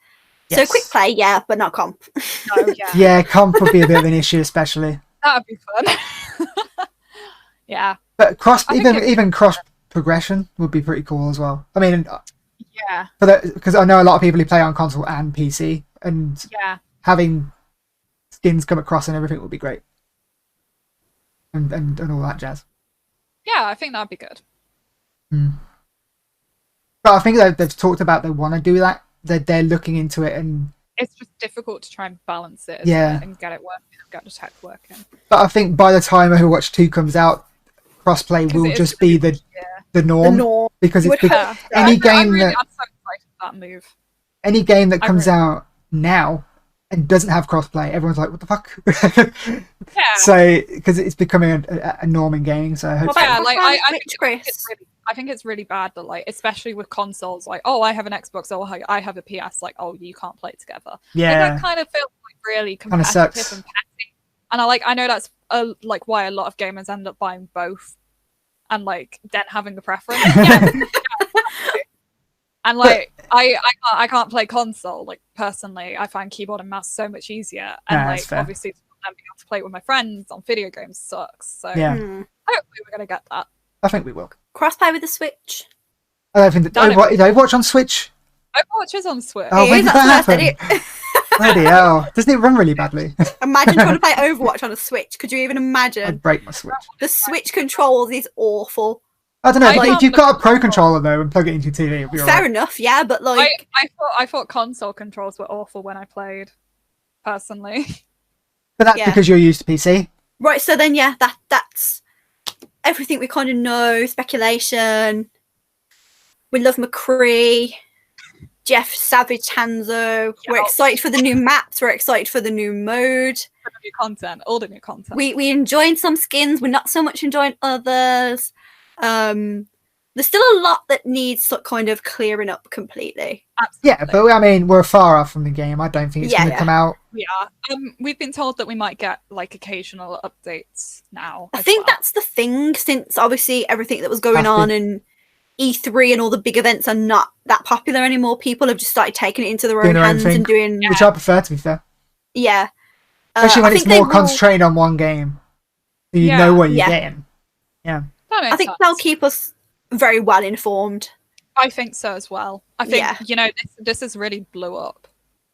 Yes. So quick play, but not comp. No, comp would be a bit of an issue, especially. That would be fun. Yeah. But even cross progression would be pretty cool as well. I mean, because I know a lot of people who play on console and PC, and having skins come across and everything would be great. And all that jazz. Yeah, I think that'd be good. But I think they've talked about they want to do that. They're looking into it, and it's just difficult to try and balance it, and get it working, get the tech working. But I think by the time Overwatch 2 comes out, crossplay will just be the norm. Because it's any game I'm so excited for that move. Any game that comes out now and doesn't have crossplay, everyone's like, "What the fuck?" So because it's becoming a norm in gaming, so hopefully. I think it's really bad that, like, especially with consoles, like, oh, I have an Xbox, or I have a PS, like, oh, you can't play together. Yeah, that kind of feels like really competitive and petty. And I know that's like why a lot of gamers end up buying both, and like then having the preference. And like I can't play console. Like personally, I find keyboard and mouse so much easier. And like obviously, being able to play it with my friends on video games sucks. So hopefully we're gonna get that. I think we will. Crossplay with the Switch. I don't think that is Overwatch on Switch. Overwatch is on Switch. Oh, when did that happen? Bloody hell! Doesn't it run really badly? Imagine trying to play Overwatch on a Switch. Could you even imagine? I'd break my Switch. The Switch controls is awful. I don't know, but if you've got a pro controller though and plug it into your TV, it'll be alright. Fair enough, yeah, but like I thought console controls were awful when I played, personally. But that's because you're used to PC. Right, so then that's everything we kind of know, speculation. We love McCree, Jeff Savage Hanzo. We're excited for the new maps, we're excited for the new mode. For the new content, all the new content. We enjoyed some skins, we're not so much enjoying others. There's still a lot that needs kind of clearing up completely. Absolutely. Yeah, but I mean, we're far off from the game. I don't think it's going to come out. We are. We've been told that we might get like occasional updates now. I think that's the thing, since obviously everything that was going on and E3 and all the big events are not that popular anymore. People have just started taking it into their own hands and doing, which I prefer, to be fair. Yeah, especially when it's more concentrated on one game. So you know what you're getting. Yeah. I think they'll keep us very well informed. I think so as well. I think this has really blew up.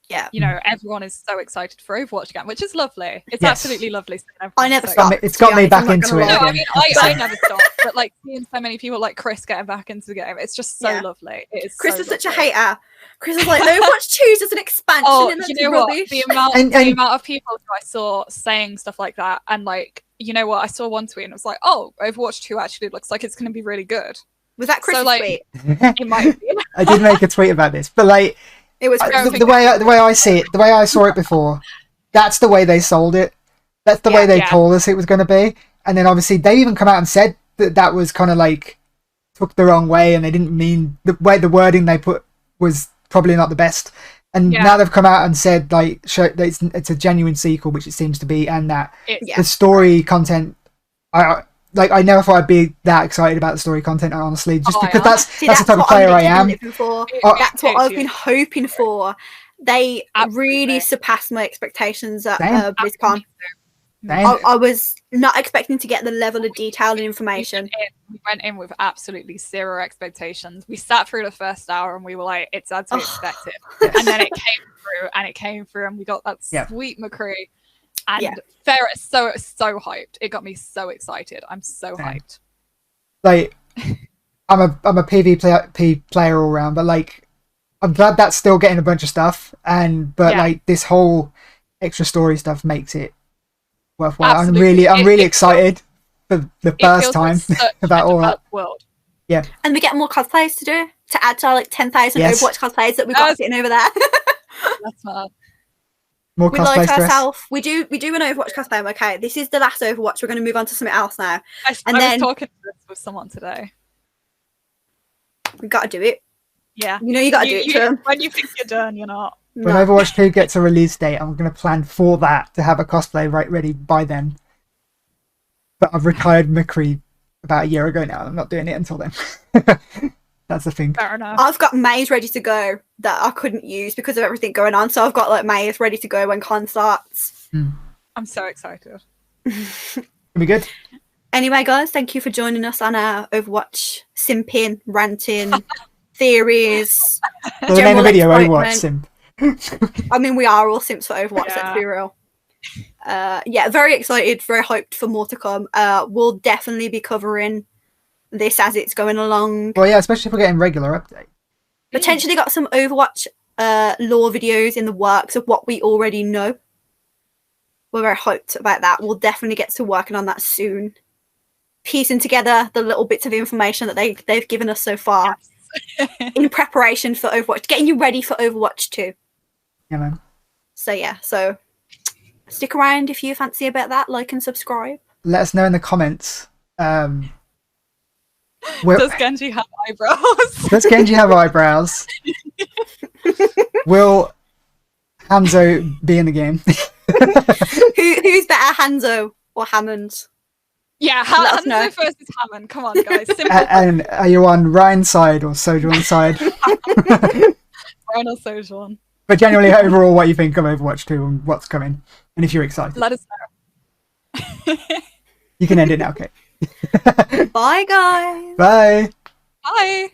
Yeah. Everyone is so excited for Overwatch again, which is lovely. It's absolutely lovely. I never stopped. It's got me back into it. No, I mean, I never stopped. But like seeing so many people like Chris getting back into the game, it's just so lovely. It is. Chris is such a hater. Chris was like, Overwatch 2 is just an expansion. Oh, you know what? The amount of people who I saw saying stuff like that, and like, you know what? I saw one tweet and it was like, oh, Overwatch 2 actually looks like it's going to be really good. Was that Chris' tweet? It might be. I did make a tweet about this, but like, it was the way I see it, the way I saw it before. That's the way they sold it. That's the way they told us it was going to be. And then obviously they even come out and said that was kind of like took the wrong way, and they didn't mean the wording they put was probably not the best. And now they've come out and said like it's a genuine sequel, which it seems to be, and that the story content. I never thought I'd be that excited about the story content, honestly, just because that's the type of player I am. That's what I've been hoping for. They really surpassed my expectations at BlizzCon. I was not expecting to get the level of detail and information. We went in with absolutely zero expectations. We sat through the first hour and we were like, it's as we expected. And then it came through and we got that sweet McCree. And Ferris, so hyped. It got me so excited. I'm so hyped. Like, I'm a PvP player all round, but like, I'm glad that's still getting a bunch of stuff. But like, this whole extra story stuff makes it worthwhile. Absolutely. I'm really excited for the first time about all that world. Yeah, and we get more cosplays to do to add to our like 10,000 Overwatch cosplays that we got sitting over there. That's mad. More we like ourselves. We do an Overwatch cosplay. Okay, this is the last Overwatch. We're going to move on to something else now. I was talking with someone today. We got to do it. Yeah, you know you got to do it. To when you think you're done, you're not. When Overwatch 2 gets a release date, I'm going to plan for that to have a cosplay ready by then. But I've retired McCree about a year ago now. I'm not doing it until then. That's the thing. Fair enough. I've got Maze ready to go that I couldn't use because of everything going on. So I've got like Maze ready to go when con starts. I'm so excited. It'll be good. Anyway, guys, thank you for joining us on our Overwatch simping, ranting, theories. So the name of the video, Overwatch simp. I mean, we are all simps for Overwatch, let's be real. Very excited, very hyped for more to come. We'll definitely be covering this as it's going along. Well, yeah, especially if we're getting regular updates. Potentially got some Overwatch lore videos in the works of what we already know. We're very hyped about that. We'll definitely get to working on that soon. Piecing together the little bits of information that they've given us so far in preparation for Overwatch, getting you ready for Overwatch 2. Yeah, man. So stick around if you fancy about that. Like and subscribe. Let us know in the comments. Does Genji have eyebrows? Does Genji have eyebrows? Will Hanzo be in the game? Who's better, Hanzo or Hammond? Yeah, Hanzo versus Hammond. Come on, guys. Simple. And are you on Ryan's side or Soujorn's side? Ryan or Soujorn. But generally, overall, what you think of Overwatch 2 and what's coming, and if you're excited. Let us know. You can end it now, okay? Bye, guys. Bye. Bye.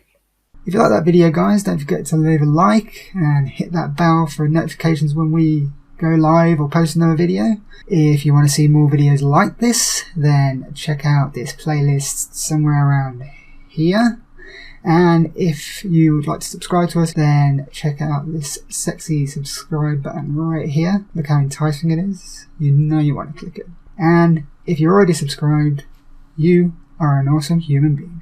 If you like that video, guys, don't forget to leave a like and hit that bell for notifications when we go live or post another video. If you want to see more videos like this, then check out this playlist somewhere around here. And if you would like to subscribe to us, then check out this sexy subscribe button right here. Look how enticing it is. You know you want to click it. And if you're already subscribed, you are an awesome human being.